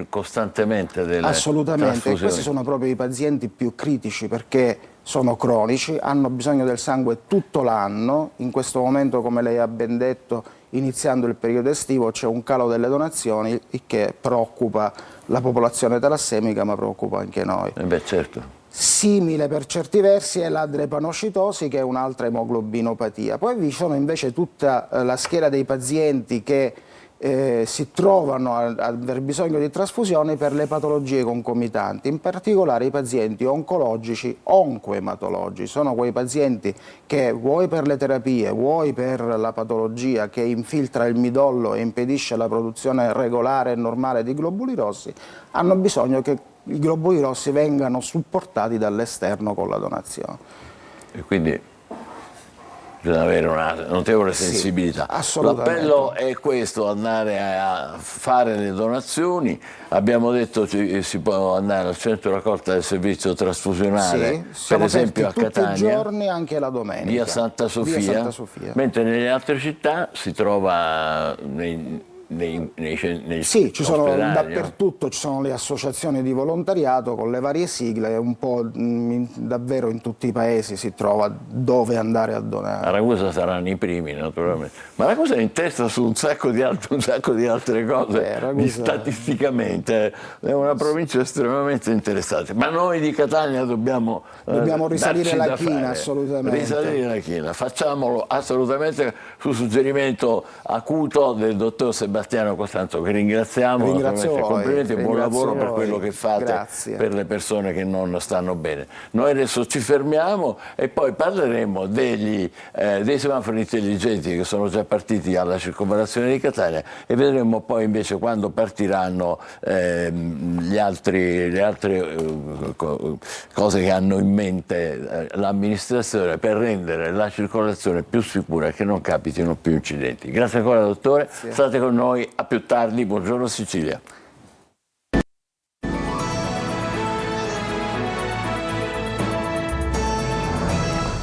costantemente delle assolutamente, questi sono proprio i pazienti più critici perché sono cronici, hanno bisogno del sangue tutto l'anno. In questo momento, come lei ha ben detto, iniziando il periodo estivo c'è un calo delle donazioni, il che preoccupa la popolazione talassemica, ma preoccupa anche noi. Certo. Simile per certi versi è la drepanocitosi, che è un'altra emoglobinopatia. Poi vi sono invece tutta la schiera dei pazienti che si trovano ad aver bisogno di trasfusioni per le patologie concomitanti, in particolare i pazienti oncologici, oncoematologici. Sono quei pazienti che vuoi per le terapie, vuoi per la patologia che infiltra il midollo e impedisce la produzione regolare e normale di globuli rossi, hanno bisogno che i globuli rossi vengano supportati dall'esterno con la donazione. E quindi bisogna avere una notevole sensibilità. L'appello è questo, andare a fare le donazioni. Abbiamo detto che si può andare al centro raccolta del servizio trasfusionale, per esempio a Catania, tutti i giorni, anche la domenica, via Santa Sofia, mentre nelle altre città si trova nei sì, ci sono ospedali, dappertutto, ci sono le associazioni di volontariato con le varie sigle, un po' davvero in tutti i paesi si trova dove andare a donare. A Ragusa saranno i primi, naturalmente, ma Ragusa è in testa su un sacco di altre cose. Statisticamente è una provincia estremamente interessante, ma noi di Catania dobbiamo risalire la china, assolutamente. Risalire la china, facciamolo assolutamente su suggerimento acuto del dottor Sebastiano Sebastiano Costanzo, che ringraziamo, Ringrazio voi, complimenti e buon ringrazio lavoro per voi. quello che fate Grazie. per le persone che non stanno bene. Noi adesso ci fermiamo e poi parleremo dei semafori intelligenti che sono già partiti alla circonvallazione di Catania, e vedremo poi invece quando partiranno le altre cose che hanno in mente l'amministrazione per rendere la circolazione più sicura e che non capitino più incidenti. Grazie ancora dottore, state con noi, a più tardi, buongiorno Sicilia.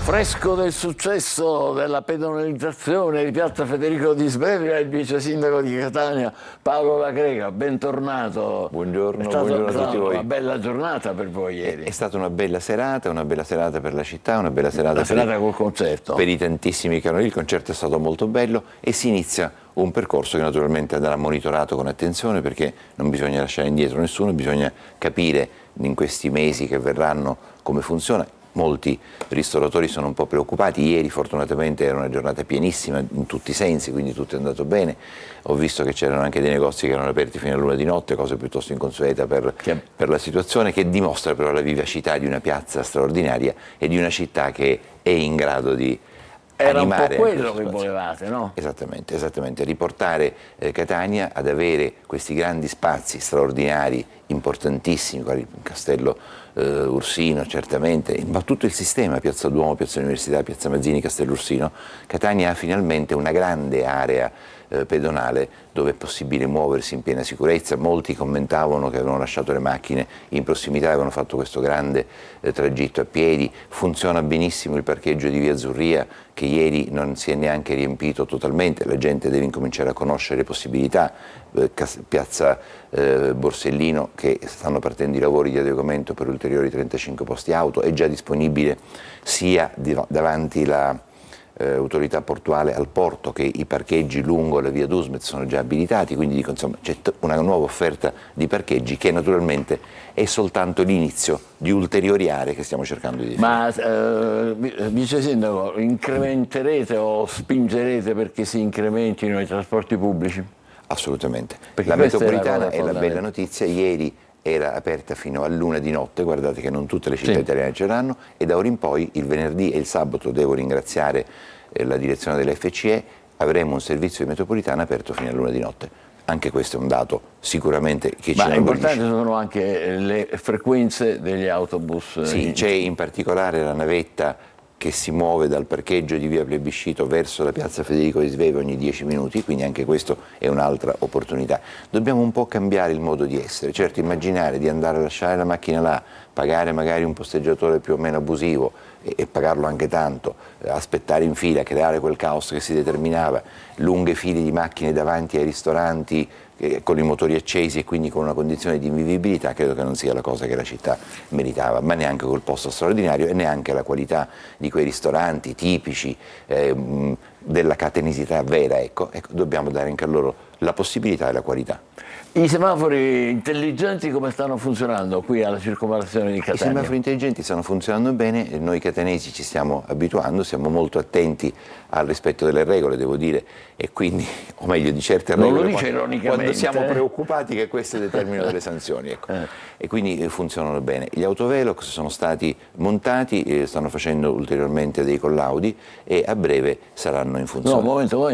Fresco del successo della pedonalizzazione di Piazza Federico di Svevia, il vice sindaco di Catania Paolo La Greca, bentornato. Buongiorno, È stata buongiorno a tutti voi. Una bella giornata per voi ieri. È stata una bella serata per la città, una bella serata, col concerto. Per i tantissimi canoni. Il concerto è stato molto bello e si inizia un percorso che naturalmente andrà monitorato con attenzione, perché non bisogna lasciare indietro nessuno, bisogna capire in questi mesi che verranno come funziona. Molti ristoratori sono un po' preoccupati, ieri fortunatamente era una giornata pienissima in tutti i sensi, quindi tutto è andato bene. Ho visto che c'erano anche dei negozi che erano aperti fino all'1 di notte, cosa piuttosto inconsueta per la situazione, che dimostra però la vivacità di una piazza straordinaria e di una città che è in grado di Era un po' animare quello che volevate, no? Esattamente, riportare Catania ad avere questi grandi spazi straordinari, importantissimi, quali il Castello Ursino certamente, ma tutto il sistema, Piazza Duomo, Piazza Università, Piazza Mazzini, Castello Ursino. Catania ha finalmente una grande area pedonale dove è possibile muoversi in piena sicurezza. Molti commentavano che avevano lasciato le macchine in prossimità, avevano fatto questo grande tragitto a piedi. Funziona benissimo il parcheggio di Via Azzurria, che ieri non si è neanche riempito totalmente, la gente deve incominciare a conoscere le possibilità. Piazza Borsellino, che stanno partendo i lavori di adeguamento per ulteriori 35 posti auto, è già disponibile sia davanti la autorità portuale al porto, che i parcheggi lungo la via Dusmet sono già abilitati, quindi insomma, c'è una nuova offerta di parcheggi che naturalmente è soltanto l'inizio di ulteriori aree che stiamo cercando di definire. Ma vice sindaco, incrementerete o spingerete perché si incrementino i trasporti pubblici? Assolutamente. Perché la metropolitana è la bella notizia, ieri era aperta fino all'1 di notte, guardate che non tutte le città italiane ce l'hanno, e da ora in poi, il venerdì e il sabato, devo ringraziare la direzione dell'FCE, avremo un servizio di metropolitana aperto fino all'1 di notte. Anche questo è un dato sicuramente che ci inorgoglisce. Ma importanti sono anche le frequenze degli autobus. Sì, c'è in particolare la navetta che si muove dal parcheggio di via Plebiscito verso la piazza Federico di Svevia ogni 10 minuti, quindi anche questo è un'altra opportunità. Dobbiamo un po' cambiare il modo di essere, certo immaginare di andare a lasciare la macchina là, pagare magari un posteggiatore più o meno abusivo e pagarlo anche tanto, aspettare in fila, creare quel caos che si determinava, lunghe file di macchine davanti ai ristoranti con i motori accesi e quindi con una condizione di invivibilità, credo che non sia la cosa che la città meritava, ma neanche col posto straordinario e neanche la qualità di quei ristoranti tipici della catenisità vera. Ecco, dobbiamo dare anche a loro la possibilità e la qualità. I semafori intelligenti come stanno funzionando qui alla circonvallazione di Catania? I semafori intelligenti stanno funzionando bene, noi catanesi ci stiamo abituando, siamo molto attenti al rispetto delle regole, devo dire, e quindi, o meglio di certe regole, non lo dice ironicamente, quando siamo preoccupati che queste determinino delle sanzioni. Ecco. E quindi funzionano bene. Gli autovelox sono stati montati, stanno facendo ulteriormente dei collaudi e a breve saranno in funzione. No, momento,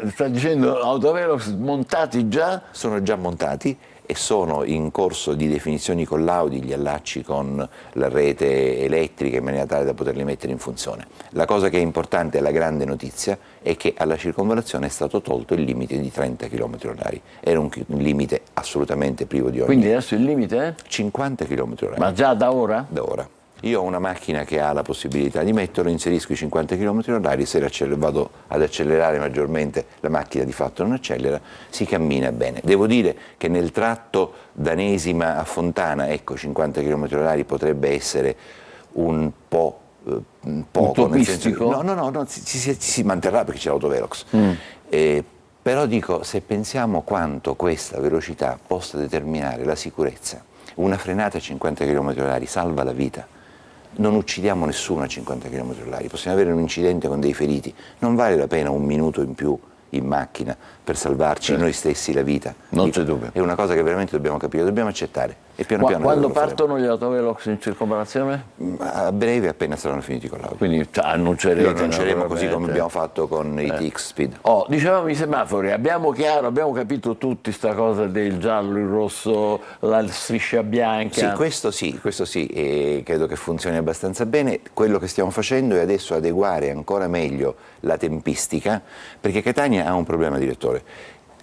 sta dicendo autovelox montati già? Sono già montati e sono in corso di definizione collaudi, gli allacci con la rete elettrica in maniera tale da poterli mettere in funzione. La cosa che è importante, la grande notizia, è che alla circonvallazione è stato tolto il limite di 30 km/h. Era un limite assolutamente privo di ogni. Quindi adesso il limite è? 50 km/h. Ma già da ora? Da ora. Io ho una macchina che ha la possibilità di metterlo, inserisco i 50 km/h, se vado ad accelerare maggiormente la macchina di fatto non accelera, si cammina bene. Devo dire che nel tratto da Nesima a Fontana, ecco, 50 km/h potrebbe essere un po' poco. Nel senso che, no, si manterrà perché c'è l'autovelox. Però dico, se pensiamo quanto questa velocità possa determinare la sicurezza, una frenata a 50 km/h salva la vita. Non uccidiamo nessuno a 50 km/h, possiamo avere un incidente con dei feriti, non vale la pena un minuto in più in macchina per salvarci noi stessi la vita. Non c'è dubbio. È una cosa che veramente dobbiamo capire, dobbiamo accettare. E piano piano Quando lo faremo. partono gli autovelox in circonvallazione? A breve, appena saranno finiti con l'auto. Quindi annuncerete. Lo annunceremo così come abbiamo fatto con i TX Speed. Dicevamo i semafori, abbiamo capito tutti sta cosa del giallo, il rosso, la striscia bianca. Sì, questo sì, e credo che funzioni abbastanza bene. Quello che stiamo facendo è adesso adeguare ancora meglio la tempistica, perché Catania ha un problema, direttore.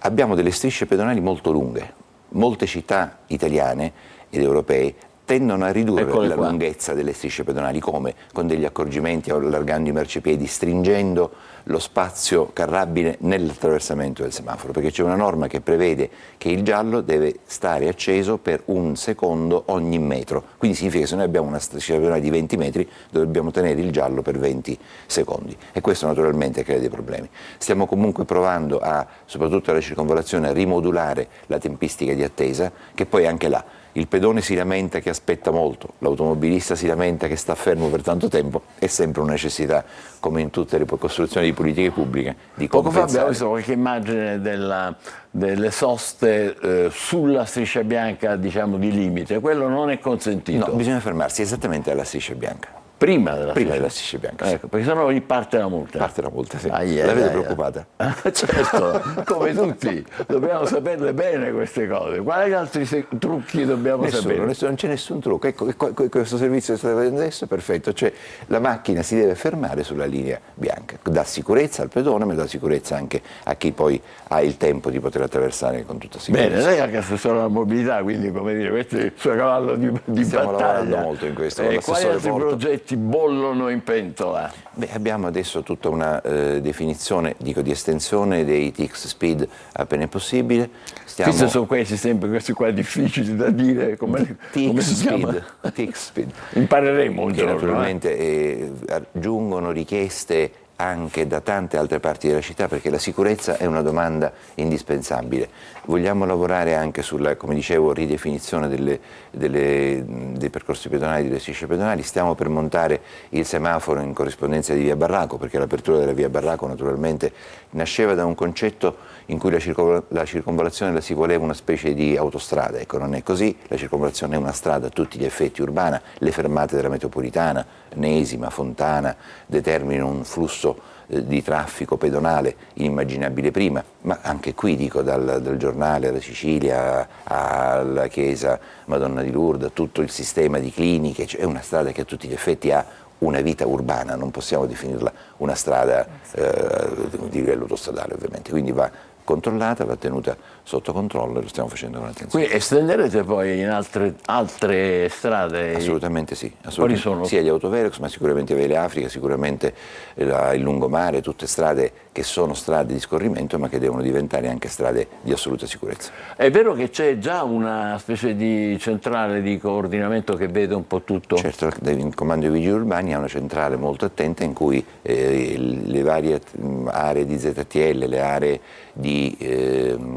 Abbiamo delle strisce pedonali molto lunghe. Molte città italiane ed europee tendono a ridurre la lunghezza delle strisce pedonali. Come? Con degli accorgimenti, allargando i marciapiedi, stringendo lo spazio carrabile nell'attraversamento del semaforo, perché c'è una norma che prevede che il giallo deve stare acceso per 1 secondo ogni metro. Quindi significa che se noi abbiamo una striscia pedonale di 20 metri dobbiamo tenere il giallo per 20 secondi e questo naturalmente crea dei problemi. Stiamo comunque provando soprattutto alla circonvallazione, a rimodulare la tempistica di attesa, che poi anche là il pedone si lamenta che aspetta molto, l'automobilista si lamenta che sta fermo per tanto tempo, è sempre una necessità, come in tutte le costruzioni di politiche pubbliche, di Poco fa compensare. abbiamo visto qualche immagine delle soste sulla striscia bianca, diciamo, di limite. Quello non è consentito. No, bisogna fermarsi esattamente alla striscia bianca. Prima della striscia bianca. Sì. Ecco, perché sennò gli parte la multa. Parte la multa, sì. La vedo preoccupata. Certo, come tutti, dobbiamo saperle bene queste cose. Quali altri trucchi dobbiamo sapere? Non c'è nessun trucco. Ecco, questo servizio che state vedendo adesso è perfetto, cioè la macchina si deve fermare sulla linea bianca, dà sicurezza al pedone, ma dà sicurezza anche a chi poi ha il tempo di poter attraversare con tutta sicurezza. Bene, lei è anche assessore alla mobilità, quindi come dire, questo è il suo cavallo di Stiamo battaglia. lavorando molto in questo. Quali altri progetti bollono in pentola? Abbiamo adesso tutta una definizione, di estensione dei TX Speed appena possibile. Questi sono questi sempre, questi qua difficili da dire, come si chiama? TX Speed. Impareremo un che giorno. Naturalmente aggiungono richieste anche da tante altre parti della città, perché la sicurezza è una domanda indispensabile. Vogliamo lavorare anche sulla, come dicevo, ridefinizione dei percorsi pedonali, delle strisce pedonali. Stiamo per montare il semaforo in corrispondenza di via Barraco, perché l'apertura della via Barraco naturalmente nasceva da un concetto in cui la circonvallazione la si voleva una specie di autostrada. Ecco, non è così, la circonvallazione è una strada a tutti gli effetti urbana, le fermate della metropolitana, Nesima, Fontana, determinano un flusso di traffico pedonale inimmaginabile prima, ma anche qui dico dal giornale alla Sicilia alla chiesa Madonna di Lourdes, tutto il sistema di cliniche, cioè è una strada che a tutti gli effetti ha una vita urbana, non possiamo definirla una strada di livello autostradale ovviamente, quindi va controllata, va tenuta sotto controllo e lo stiamo facendo con attenzione. Qui estenderete poi in altre strade? Assolutamente sì, Quali sono? Sia gli autovelox, ma sicuramente Vele Africa, sicuramente il lungomare, tutte strade che sono strade di scorrimento ma che devono diventare anche strade di assoluta sicurezza. È vero che c'è già una specie di centrale di coordinamento che vede un po' tutto? Certo, il Comando dei Vigili Urbani ha una centrale molto attenta in cui le varie aree di ZTL, le aree di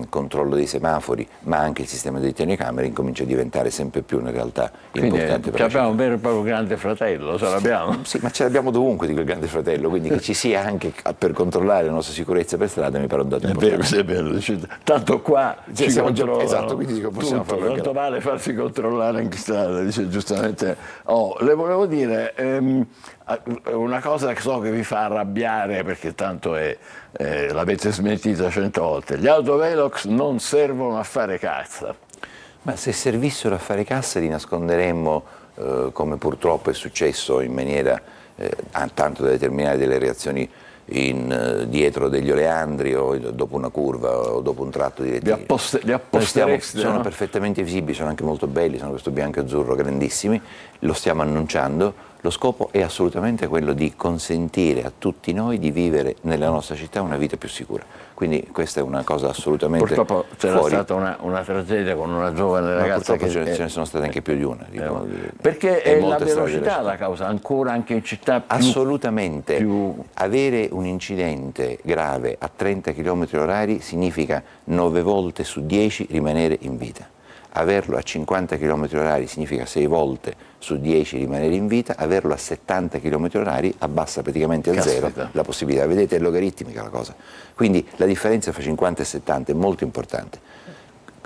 controllo dei semafori, ma anche il sistema delle telecamere incomincia a diventare sempre più una realtà importante. Quindi abbiamo un vero e proprio grande fratello, ce l'abbiamo? Sì, ma ce l'abbiamo dovunque di quel grande fratello, quindi che ci sia anche per controllare la nostra sicurezza per strada mi pare un dato importante. È vero, tanto qua ci controllano, esatto, quindi possiamo tutto, farlo. Tanto vale farsi controllare anche strada, dice giustamente. Le volevo dire una cosa che so che vi fa arrabbiare, perché tanto l'avete smentita 100 volte: gli autovelox non servono a fare cassa. Ma se servissero a fare cassa li nasconderemmo, come purtroppo è successo in maniera tanto da determinare delle reazioni dietro degli oleandri o dopo una curva o dopo un tratto di rettilineo. Li appostereste, sono no? perfettamente visibili, sono anche molto belli, sono questo bianco e azzurro grandissimi, lo stiamo annunciando. Lo scopo è assolutamente quello di consentire a tutti noi di vivere nella nostra città una vita più sicura. Quindi questa è una cosa assolutamente Purtroppo c'era fuori. stata una tragedia con una giovane ragazza che ce ne sono state anche più di una. Perché è la velocità la causa, ancora anche in città più... Assolutamente. Avere un incidente grave a 30 km/h significa 9 volte su 10 rimanere in vita. averlo a 50 km/h significa 6 volte su 10 rimanere in vita, averlo a 70 km/h abbassa praticamente a zero la possibilità. Vedete, è logaritmica la cosa. Quindi la differenza fra 50 e 70 è molto importante.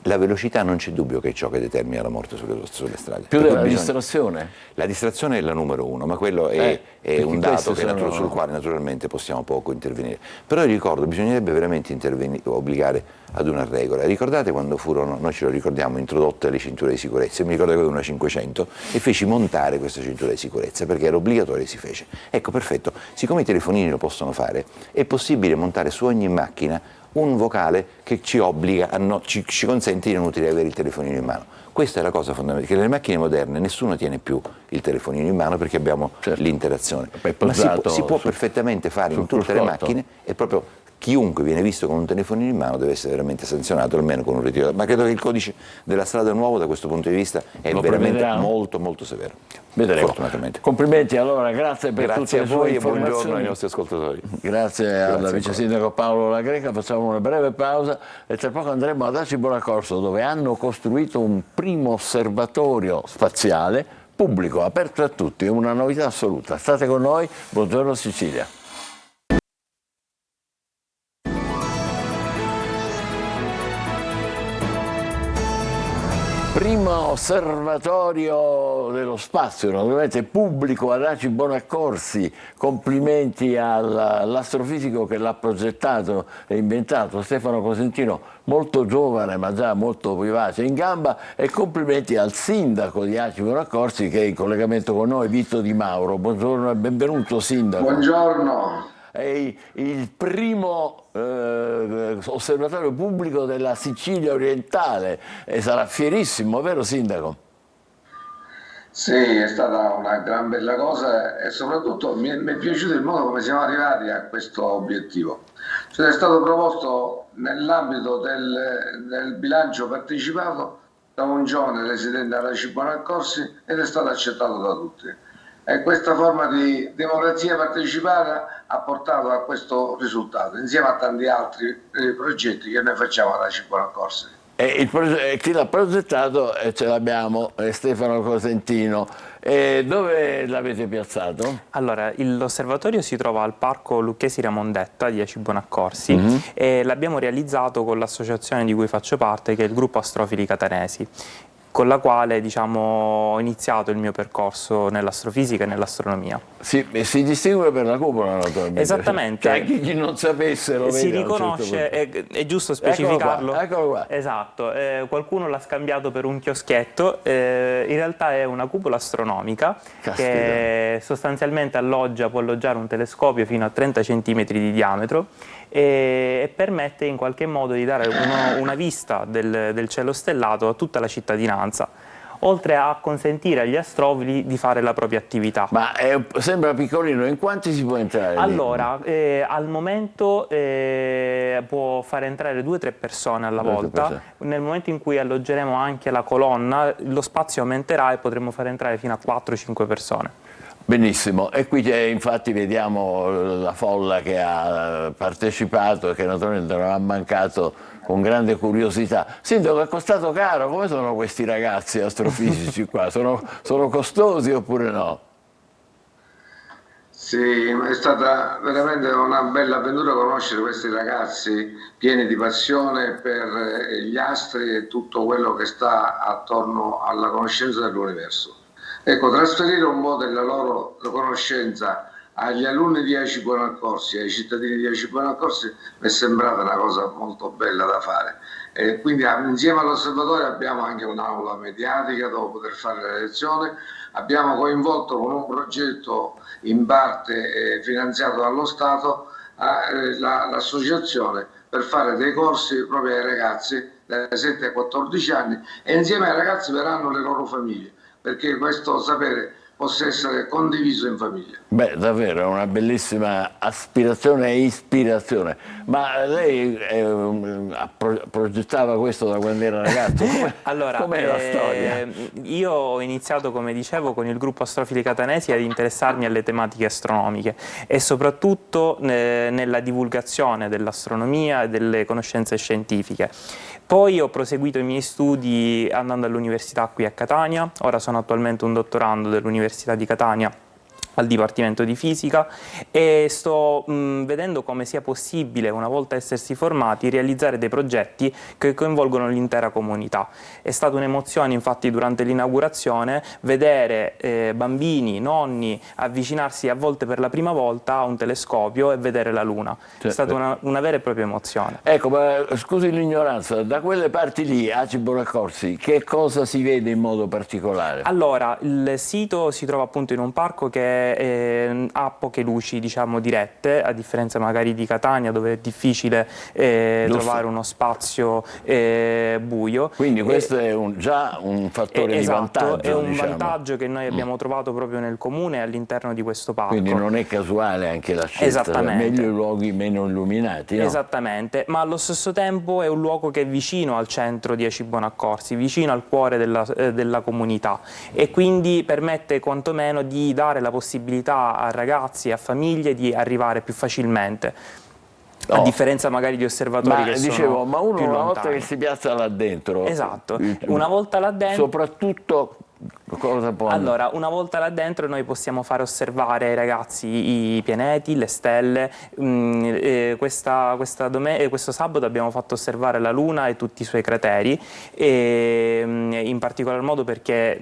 La velocità non c'è dubbio che è ciò che determina la morte sulle strade. Più della distrazione? La distrazione è la numero uno, ma quello è un dato sul quale naturalmente possiamo poco intervenire. Però io ricordo, bisognerebbe veramente obbligare ad una regola. Ricordate quando furono, noi ce lo ricordiamo, introdotte le cinture di sicurezza? Io mi ricordo che avevo una 500 e feci montare questa cintura di sicurezza perché era obbligatorio e si fece. Ecco, perfetto, siccome i telefonini lo possono fare, è possibile montare su ogni macchina un vocale che ci obbliga, ci consente di non avere il telefonino in mano. Questa è la cosa fondamentale, che nelle macchine moderne nessuno tiene più il telefonino in mano perché abbiamo l'interazione. Ma si può perfettamente fare in tutte le macchine, e proprio chiunque viene visto con un telefonino in mano deve essere veramente sanzionato, almeno con un ritiro. Ma credo che il codice della strada nuovo da questo punto di vista è veramente molto molto severo. Vedremo. Fortunatamente. Complimenti allora, grazie per tutte le sue informazioni. Buongiorno ai nostri ascoltatori. Grazie al vice sindaco Paolo La Greca, facciamo una breve pausa e tra poco andremo ad Aci Bonaccorso, dove hanno costruito un primo osservatorio spaziale pubblico, aperto a tutti, è una novità assoluta. State con noi, buongiorno Sicilia. Primo osservatorio dello spazio, naturalmente pubblico ad Aci Bonaccorsi. Complimenti all'astrofisico che l'ha progettato e inventato, Stefano Cosentino, molto giovane ma già molto vivace in gamba, e complimenti al sindaco di Aci Bonaccorsi che è in collegamento con noi, Vito Di Mauro. Buongiorno e benvenuto sindaco. Buongiorno. È il primo osservatorio pubblico della Sicilia orientale e sarà fierissimo, vero sindaco? Sì, è stata una gran bella cosa e soprattutto mi è piaciuto il modo come siamo arrivati a questo obiettivo. Cioè è stato proposto nell'ambito del bilancio partecipato da un giovane residente ad Aci Bonaccorsi ed è stato accettato da tutti. E questa forma di democrazia partecipata ha portato a questo risultato, insieme a tanti altri progetti che noi facciamo ad Aci Bonaccorsi. Chi l'ha progettato ce l'abbiamo, Stefano Cosentino. Dove l'avete piazzato? Allora, l'osservatorio si trova al Parco Lucchesi Ramondetta di Aci Bonaccorsi e l'abbiamo realizzato con l'associazione di cui faccio parte, che è il Gruppo Astrofili Catanesi, con la quale ho iniziato il mio percorso nell'astrofisica e nell'astronomia. Si distingue per la cupola, naturalmente. Esattamente. Cioè, chi non sapesse lo vede. Si riconosce, è giusto specificarlo. Eccolo qua. Esatto, qualcuno l'ha scambiato per un chioschetto, in realtà è una cupola astronomica. Caspita. Che sostanzialmente può alloggiare un telescopio fino a 30 cm di diametro e permette in qualche modo di dare una vista del cielo stellato a tutta la cittadinanza, oltre a consentire agli astrofili di fare la propria attività. Ma sembra piccolino, in quanti si può entrare? Allora, al momento può fare entrare 2 o 3 persone alla volta. Nel momento in cui alloggeremo anche la colonna, lo spazio aumenterà e potremo fare entrare fino a 4 o 5 persone. Benissimo, e qui infatti vediamo la folla che ha partecipato e che naturalmente non ha mancato con grande curiosità. Sindaco, è costato caro? Come sono questi ragazzi astrofisici qua? Sono costosi oppure no? Sì, è stata veramente una bella avventura conoscere questi ragazzi pieni di passione per gli astri e tutto quello che sta attorno alla conoscenza dell'universo. Ecco, trasferire un po' della loro conoscenza agli alunni di Aci Bonaccorsi, ai cittadini di Aci Bonaccorsi, mi è sembrata una cosa molto bella da fare. E quindi insieme all'osservatorio abbiamo anche un'aula mediatica dove poter fare le lezioni, abbiamo coinvolto con un progetto in parte finanziato dallo Stato l'associazione per fare dei corsi proprio ai ragazzi dai 7 ai 14 anni e insieme ai ragazzi verranno le loro famiglie. Perché questo sapere possa essere condiviso in famiglia. Beh, davvero, è una bellissima aspirazione e ispirazione. Ma lei progettava questo da quando era ragazzo? Allora, com'è la storia? Io ho iniziato, come dicevo, con il gruppo Astrofili Catanesi ad interessarmi alle tematiche astronomiche e soprattutto nella divulgazione dell'astronomia e delle conoscenze scientifiche. Poi ho proseguito i miei studi andando all'università qui a Catania, ora sono attualmente un dottorando dell'Università di Catania al Dipartimento di Fisica e sto vedendo come sia possibile, una volta essersi formati, realizzare dei progetti che coinvolgono l'intera comunità. È stata un'emozione infatti durante l'inaugurazione vedere bambini, nonni avvicinarsi a volte per la prima volta a un telescopio e vedere la Luna. È stata una vera e propria emozione. Ecco, ma scusi l'ignoranza, da quelle parti lì, Aci Bonaccorsi, che cosa si vede in modo particolare? Allora, il sito si trova appunto in un parco che ha poche luci, diciamo, dirette, a differenza magari di Catania dove è difficile trovare uno spazio buio. Quindi questo è già un fattore di vantaggio. È un diciamo. vantaggio che noi abbiamo trovato proprio nel comune all'interno di questo parco. Quindi non è casuale anche la scelta, Esattamente. Meglio i luoghi meno illuminati, no? Esattamente, ma allo stesso tempo è un luogo che è vicino al centro di Aci Bonaccorsi, vicino al cuore della comunità e quindi permette quantomeno di dare la possibilità a ragazzi e a famiglie di arrivare più facilmente. A differenza magari di osservatori che sono ma uno più una lontani. volta che si piazza là dentro, esatto, una volta là dentro, soprattutto cosa può allora, una volta là dentro noi possiamo fare osservare ai ragazzi i pianeti, le stelle. Questo sabato abbiamo fatto osservare la Luna e tutti i suoi crateri, e, in particolar modo perché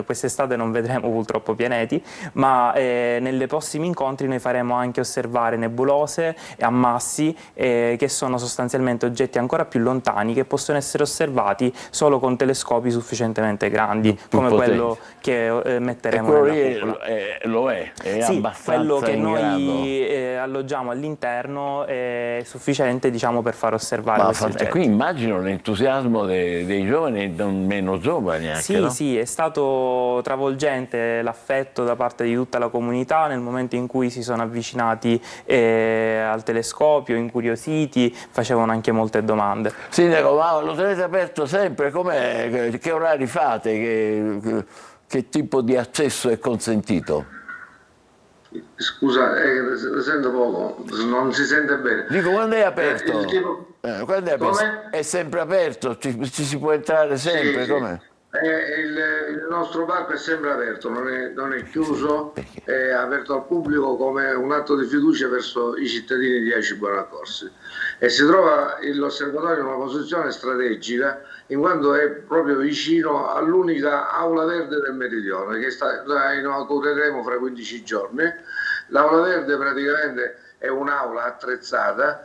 quest'estate non vedremo purtroppo pianeti, ma nei prossimi incontri noi faremo anche osservare nebulose e ammassi, che sono sostanzialmente oggetti ancora più lontani che possono essere osservati solo con telescopi sufficientemente grandi, come quello che metteremo quello nella lì cupola. lo è Sì, abbastanza quello che in noi alloggiamo all'interno è sufficiente, diciamo, per far osservare questi oggetti. Qui immagino l'entusiasmo dei giovani e non meno giovani anche, Sì, no? sì, è stato travolgente l'affetto da parte di tutta la comunità nel momento in cui si sono avvicinati al telescopio, incuriositi, facevano anche molte domande. Sindaco, ma lo tenete aperto sempre? Com'è? Che orari fate? Che tipo di accesso è consentito? Scusa, sento poco, non si sente bene. Dico, quando è aperto? Quando è aperto? È sempre aperto? Ci si può entrare sempre? Sì. Com'è? Il nostro parco è sempre aperto, non è chiuso, è aperto al pubblico come un atto di fiducia verso i cittadini di Aci Bonaccorsi. E si trova l'osservatorio in una posizione strategica in quanto è proprio vicino all'unica aula verde del Meridione che la inaugureremo fra 15 giorni. L'aula verde praticamente è un'aula attrezzata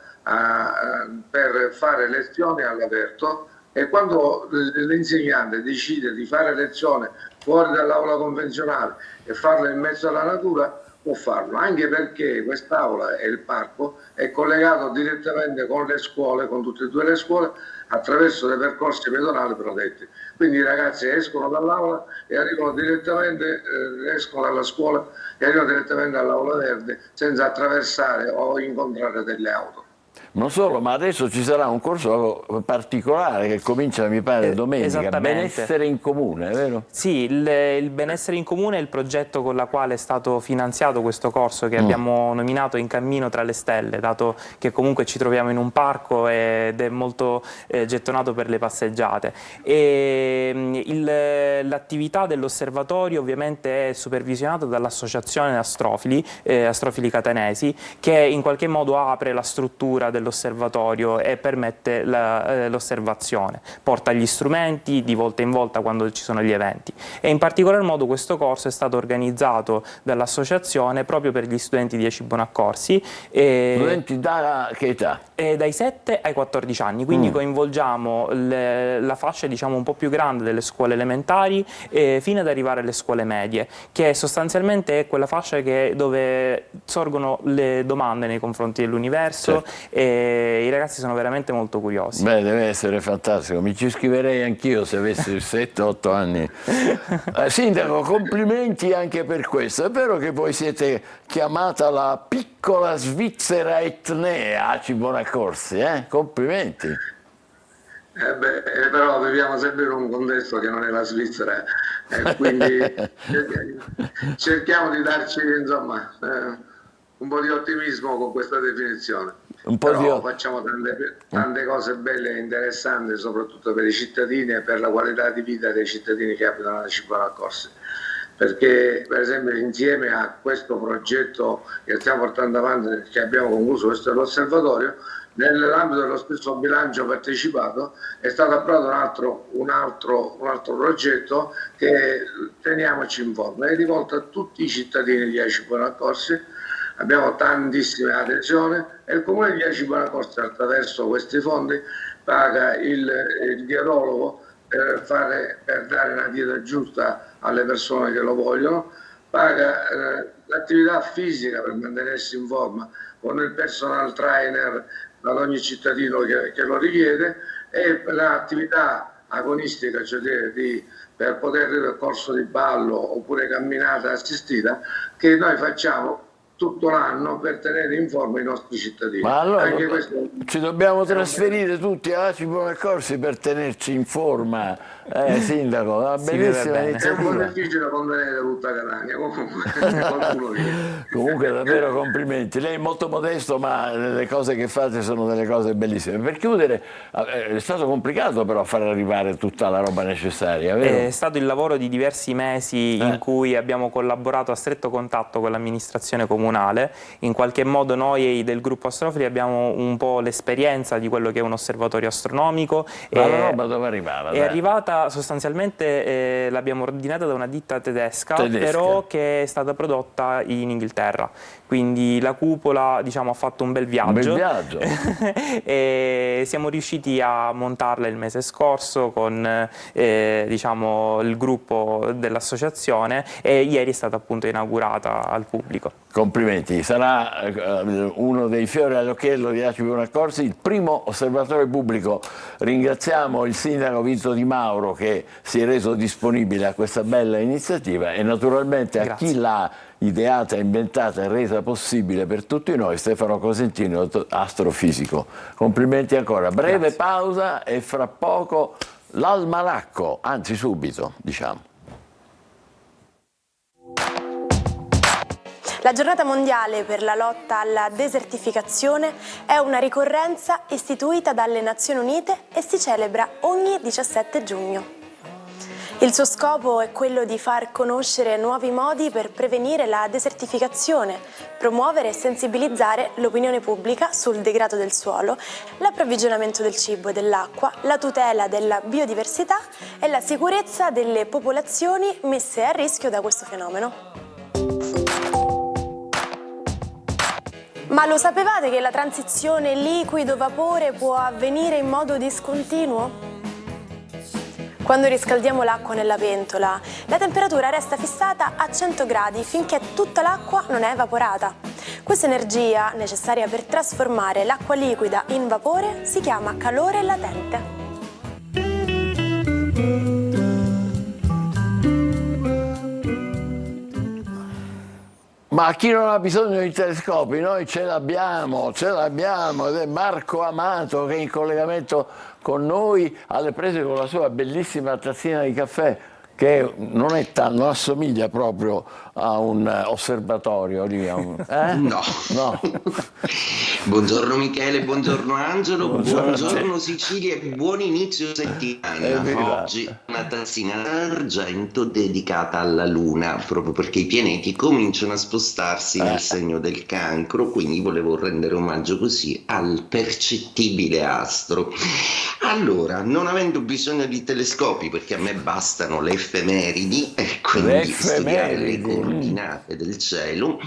per fare lezioni all'aperto, e quando l'insegnante decide di fare lezione fuori dall'aula convenzionale e farla in mezzo alla natura, può farlo, anche perché quest'aula e il parco è collegato direttamente con le scuole, con tutte e due le scuole, attraverso dei percorsi pedonali protetti. Quindi i ragazzi escono dall'aula e arrivano direttamente, escono dalla scuola e arrivano direttamente all'aula verde senza attraversare o incontrare delle auto. Non solo, ma adesso ci sarà un corso particolare che comincia, mi pare, domenica, Benessere in Comune, è vero? Sì, il Benessere in Comune è il progetto con la quale è stato finanziato questo corso che abbiamo nominato In Cammino tra le Stelle, dato che comunque ci troviamo in un parco ed è molto gettonato per le passeggiate. L'attività dell'osservatorio ovviamente è supervisionata dall'associazione Astrofili Catanesi, che in qualche modo apre la struttura dell'osservatorio e permette l'osservazione, porta gli strumenti di volta in volta quando ci sono gli eventi, e in particolar modo questo corso è stato organizzato dall'associazione proprio per gli studenti di Aci Bonaccorsi. Studenti da che età? Dai 7 ai 14 anni, quindi coinvolgiamo la fascia diciamo un po' più grande delle scuole elementari fino ad arrivare alle scuole medie, che sostanzialmente è quella fascia dove sorgono le domande nei confronti dell'universo, e i ragazzi sono veramente molto curiosi. Beh, deve essere fantastico, mi ci iscriverei anch'io se avessi 7-8 anni. Sindaco, complimenti anche per questo. È vero che voi siete chiamata la piccola Svizzera etnea Aci Bonaccorsi, complimenti. Però viviamo sempre in un contesto che non è la Svizzera, quindi cerchiamo di darci insomma un po' di ottimismo con questa definizione. Facciamo tante cose belle e interessanti, soprattutto per i cittadini e per la qualità di vita dei cittadini che abitano a Aci Bonaccorsi. Perché per esempio insieme a questo progetto che stiamo portando avanti, che abbiamo concluso, questo è l'osservatorio, nell'ambito dello stesso bilancio partecipato è stato approvato un altro progetto che teniamoci in forma, è rivolto a tutti i cittadini di Aci Bonaccorsi. Abbiamo tantissime adesioni e il comune di Aci Bonaccorsi attraverso questi fondi paga il dietologo per dare la dieta giusta alle persone che lo vogliono, paga l'attività fisica per mantenersi in forma con il personal trainer ad ogni cittadino che lo richiede, e l'attività agonistica, cioè per poter fare il corso di ballo oppure camminata assistita che noi facciamo tutto l'anno per tenere in forma i nostri cittadini. Ma allora anche questo ci dobbiamo trasferire tutti a Aci Bonaccorsi per tenerci in forma, Sindaco, una bellissima iniziativa. È un po' difficile contenere tutta Catania, comunque davvero complimenti. Lei è molto modesto, ma le cose che fate sono delle cose bellissime. Per chiudere, è stato complicato però far arrivare tutta la roba necessaria, vero? È stato il lavoro di diversi mesi in cui abbiamo collaborato a stretto contatto con l'amministrazione comunale. In qualche modo noi del gruppo Astrofili abbiamo un po' l'esperienza di quello che è un osservatorio astronomico. Ma la roba dove arrivava? È arrivata sostanzialmente, l'abbiamo ordinata da una ditta tedesca, però che è stata prodotta in Inghilterra. Quindi la cupola diciamo ha fatto un bel viaggio, e siamo riusciti a montarla il mese scorso con diciamo, il gruppo dell'associazione, e ieri è stata appunto inaugurata al pubblico. Complimenti, sarà uno dei fiori all'occhiello di Aci Bonaccorsi, il primo osservatorio pubblico. Ringraziamo il sindaco Vito Di Mauro che si è reso disponibile a questa bella iniziativa, e naturalmente a chi l'ha ideata, inventata e resa possibile per tutti noi, Stefano Cosentino, astrofisico. Complimenti ancora. Breve pausa e fra poco l'almanacco, anzi subito diciamo. La giornata mondiale per la lotta alla desertificazione è una ricorrenza istituita dalle Nazioni Unite e si celebra ogni 17 giugno. Il suo scopo è quello di far conoscere nuovi modi per prevenire la desertificazione, promuovere e sensibilizzare l'opinione pubblica sul degrado del suolo, l'approvvigionamento del cibo e dell'acqua, la tutela della biodiversità e la sicurezza delle popolazioni messe a rischio da questo fenomeno. Ma lo sapevate che la transizione liquido-vapore può avvenire in modo discontinuo? Quando riscaldiamo l'acqua nella pentola, la temperatura resta fissata a 100 gradi finché tutta l'acqua non è evaporata. Questa energia, necessaria per trasformare l'acqua liquida in vapore, si chiama calore latente. Ma chi non ha bisogno di telescopi? Noi ce l'abbiamo, ed è Marco Amato che è in collegamento con noi alle prese con la sua bellissima tazzina di caffè, che non assomiglia proprio a un osservatorio. No. Buongiorno Michele, buongiorno Angelo, buongiorno Sicilia e buon inizio settimana. Oggi una tazzina d'argento dedicata alla Luna, proprio perché i pianeti cominciano a spostarsi nel segno del Cancro, quindi volevo rendere omaggio così al percettibile astro. Allora, non avendo bisogno di telescopi, perché a me bastano le effemeridi e quindi studiare le coordinate del cielo,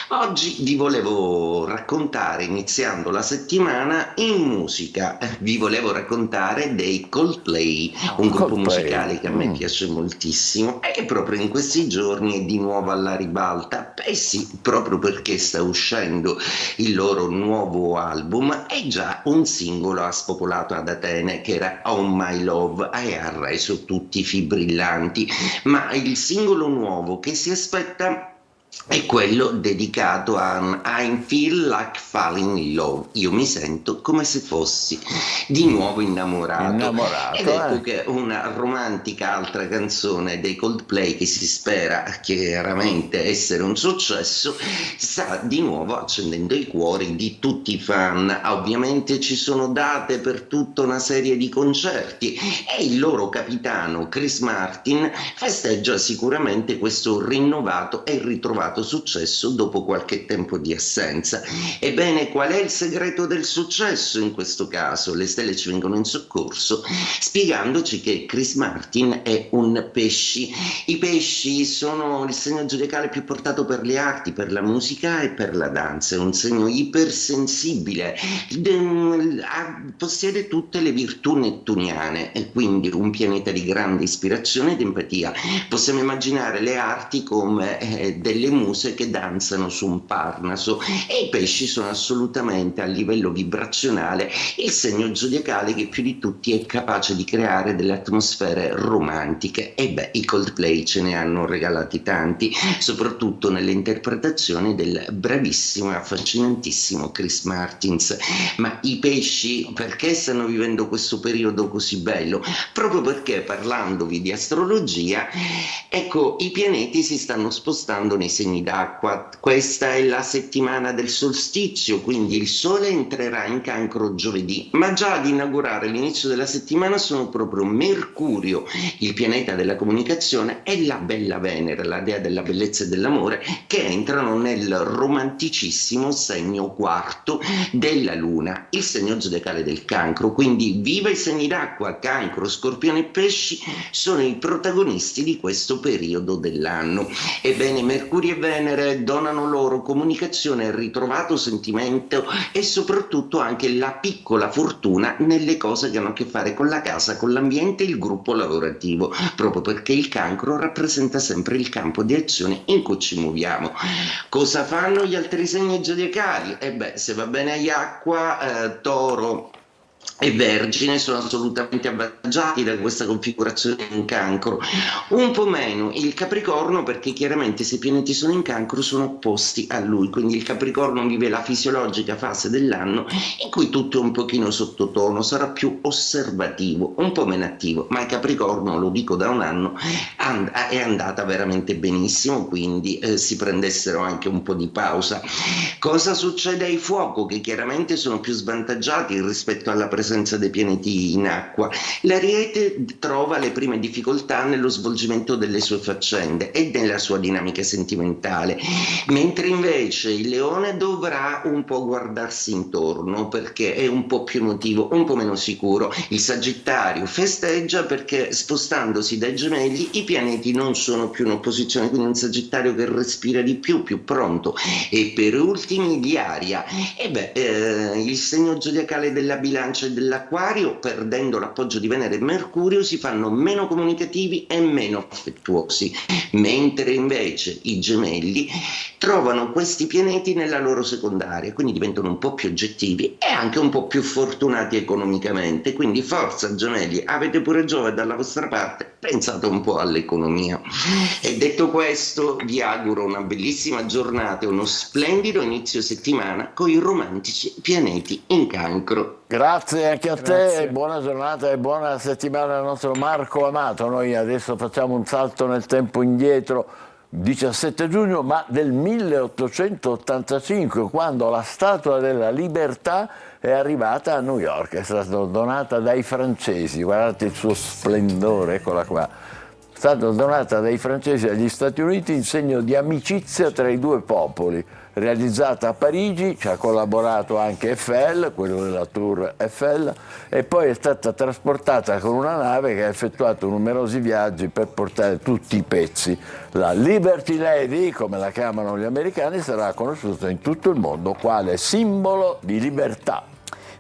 oggi vi volevo raccontare, iniziando la settimana in musica, vi volevo raccontare dei Coldplay, un gruppo musicale che a me piace moltissimo e che proprio in questi giorni è di nuovo alla ribalta. Beh sì, proprio perché sta uscendo il loro nuovo album e già un singolo ha spopolato ad Atene, che era On My Love, e ha reso tutti fibrillanti, ma il singolo nuovo che si aspetta è quello dedicato a I Feel Like Falling in Love. Io mi sento come se fossi di nuovo innamorato. Ed ecco che una romantica altra canzone dei Coldplay, che si spera chiaramente essere un successo, sta di nuovo accendendo i cuori di tutti i fan. Ovviamente ci sono date per tutta una serie di concerti e il loro capitano Chris Martin festeggia sicuramente questo rinnovato e ritrovato successo dopo qualche tempo di assenza. Ebbene, qual è il segreto del successo in questo caso? Le stelle ci vengono in soccorso spiegandoci che Chris Martin è un pesci. I pesci sono il segno zodiacale più portato per le arti, per la musica e per la danza. È un segno ipersensibile, possiede tutte le virtù nettuniane e quindi un pianeta di grande ispirazione ed empatia. Possiamo immaginare le arti come delle muse che danzano su un Parnaso, e i pesci sono assolutamente a livello vibrazionale il segno zodiacale che più di tutti è capace di creare delle atmosfere romantiche. E beh, i Coldplay ce ne hanno regalati tanti, soprattutto nelle interpretazioni del bravissimo e affascinantissimo Chris Martins. Ma i pesci perché stanno vivendo questo periodo così bello? Proprio perché, parlandovi di astrologia, ecco, i pianeti si stanno spostando nei segni d'acqua. Questa è la settimana del solstizio, quindi il Sole entrerà in Cancro giovedì, ma già ad inaugurare l'inizio della settimana sono proprio Mercurio, il pianeta della comunicazione, e la bella Venere, la dea della bellezza e dell'amore, che entrano nel romanticissimo segno quarto della Luna, il segno zodiacale del Cancro. Quindi viva i segni d'acqua, Cancro, Scorpione e Pesci sono i protagonisti di questo periodo dell'anno. Ebbene, Mercurio e Venere donano loro comunicazione, ritrovato sentimento e soprattutto anche la piccola fortuna nelle cose che hanno a che fare con la casa, con l'ambiente e il gruppo lavorativo, proprio perché il Cancro rappresenta sempre il campo di azione in cui ci muoviamo. Cosa fanno gli altri segni zodiacali? E beh, se va bene agli Acqua, Toro e Vergine sono assolutamente avvantaggiati da questa configurazione in Cancro. Un po' meno il Capricorno, perché chiaramente se i pianeti sono in Cancro sono opposti a lui, quindi il Capricorno vive la fisiologica fase dell'anno in cui tutto è un pochino sottotono, sarà più osservativo, un po' meno attivo, ma il Capricorno, lo dico da un anno, è andata veramente benissimo, quindi si prendessero anche un po' di pausa. Cosa succede ai Fuoco, che chiaramente sono più svantaggiati rispetto alla presenza dei pianeti in acqua? L'Ariete trova le prime difficoltà nello svolgimento delle sue faccende e nella sua dinamica sentimentale, mentre invece il Leone dovrà un po' guardarsi intorno perché è un po' più emotivo, un po' meno sicuro. Il Sagittario festeggia perché, spostandosi dai Gemelli, i pianeti non sono più in opposizione, quindi un Sagittario che respira di più pronto. E per ultimi gli Aria, il segno zodiacale della Bilancia e dell'Acquario, perdendo l'appoggio di Venere e Mercurio, si fanno meno comunicativi e meno affettuosi, mentre invece i Gemelli trovano questi pianeti nella loro secondaria, quindi diventano un po' più oggettivi e anche un po' più fortunati economicamente. Quindi forza Gemelli, avete pure Giove dalla vostra parte, pensate un po' all'economia. E detto questo, vi auguro una bellissima giornata e uno splendido inizio settimana con i romantici pianeti in Cancro. Grazie anche a te, buona giornata e buona settimana al nostro Marco Amato. Noi adesso facciamo un salto nel tempo indietro, 17 giugno, ma del 1885, quando la Statua della Libertà è arrivata a New York, è stata donata dai francesi. Guardate il suo splendore, eccola qua. stata donata dai francesi agli Stati Uniti in segno di amicizia tra i due popoli. Realizzata a Parigi, ci ha collaborato anche Eiffel, quello della Tour Eiffel, e poi è stata trasportata con una nave che ha effettuato numerosi viaggi per portare tutti i pezzi. La Liberty Lady, come la chiamano gli americani, sarà conosciuta in tutto il mondo quale simbolo di libertà.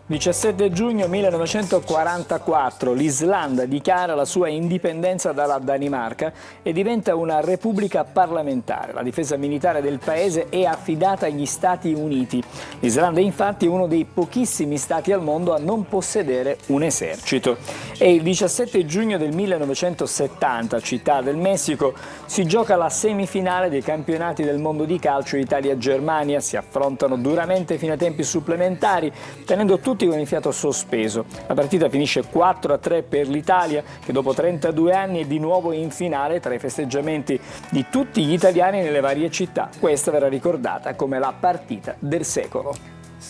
17 giugno 1944 l'Islanda dichiara la sua indipendenza dalla Danimarca e diventa una repubblica parlamentare. La difesa militare del paese è affidata agli Stati Uniti. L'Islanda è infatti uno dei pochissimi stati al mondo a non possedere un esercito. E il 17 giugno del 1970 a Città del Messico si gioca la semifinale dei campionati del mondo di calcio Italia-Germania. Si affrontano duramente fino a tempi supplementari, tenendo tutti con il fiato sospeso. La partita finisce 4-3 per l'Italia, che dopo 32 anni è di nuovo in finale tra i festeggiamenti di tutti gli italiani nelle varie città. Questa verrà ricordata come la partita del secolo.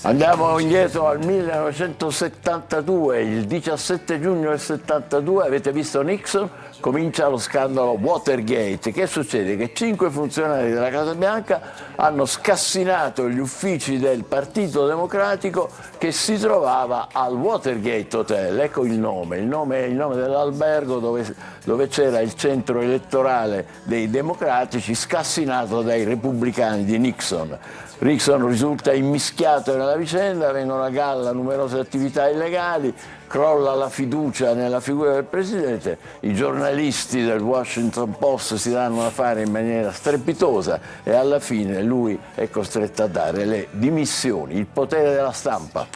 Andiamo indietro al 1972, il 17 giugno del 72, avete visto Nixon? Comincia lo scandalo Watergate. Che succede? Che 5 funzionari della Casa Bianca hanno scassinato gli uffici del Partito Democratico che si trovava al Watergate Hotel. Ecco il nome dell'albergo dove c'era il centro elettorale dei democratici, scassinato dai repubblicani di Nixon. Nixon risulta immischiato nella vicenda, vengono a galla numerose attività illegali, crolla la fiducia nella figura del Presidente, i giornalisti del Washington Post si danno da fare in maniera strepitosa e alla fine lui è costretto a dare le dimissioni, il potere della stampa.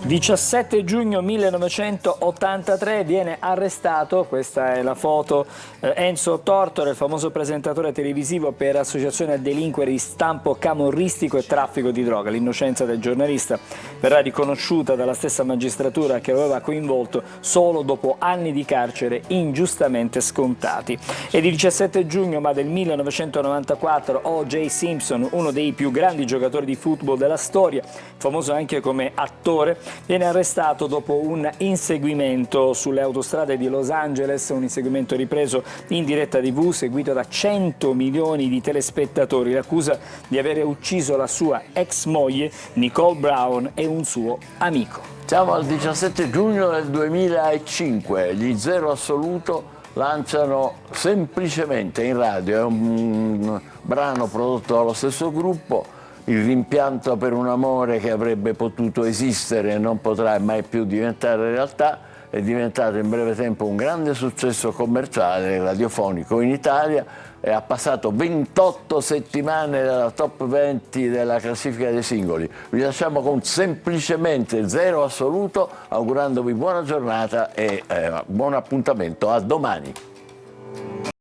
17 giugno 1983 viene arrestato, questa è la foto, Enzo Tortora, il famoso presentatore televisivo per associazione a delinquere di stampo camorristico e traffico di droga. L'innocenza del giornalista verrà riconosciuta dalla stessa magistratura che aveva coinvolto solo dopo anni di carcere ingiustamente scontati. Ed il 17 giugno ma del 1994 O.J. Simpson, uno dei più grandi giocatori di football della storia, famoso anche come attore, viene arrestato dopo un inseguimento sulle autostrade di Los Angeles, un inseguimento ripreso in diretta TV seguito da 100 milioni di telespettatori. L'accusa di avere ucciso la sua ex moglie Nicole Brown e un suo amico. Siamo al 17 giugno del 2005, gli Zero Assoluto lanciano Semplicemente in radio, è un brano prodotto dallo stesso gruppo. Il rimpianto per un amore che avrebbe potuto esistere e non potrà mai più diventare realtà è diventato in breve tempo un grande successo commerciale radiofonico in Italia e ha passato 28 settimane dalla top 20 della classifica dei singoli. Vi lasciamo con Semplicemente Zero Assoluto, augurandovi buona giornata e buon appuntamento a domani.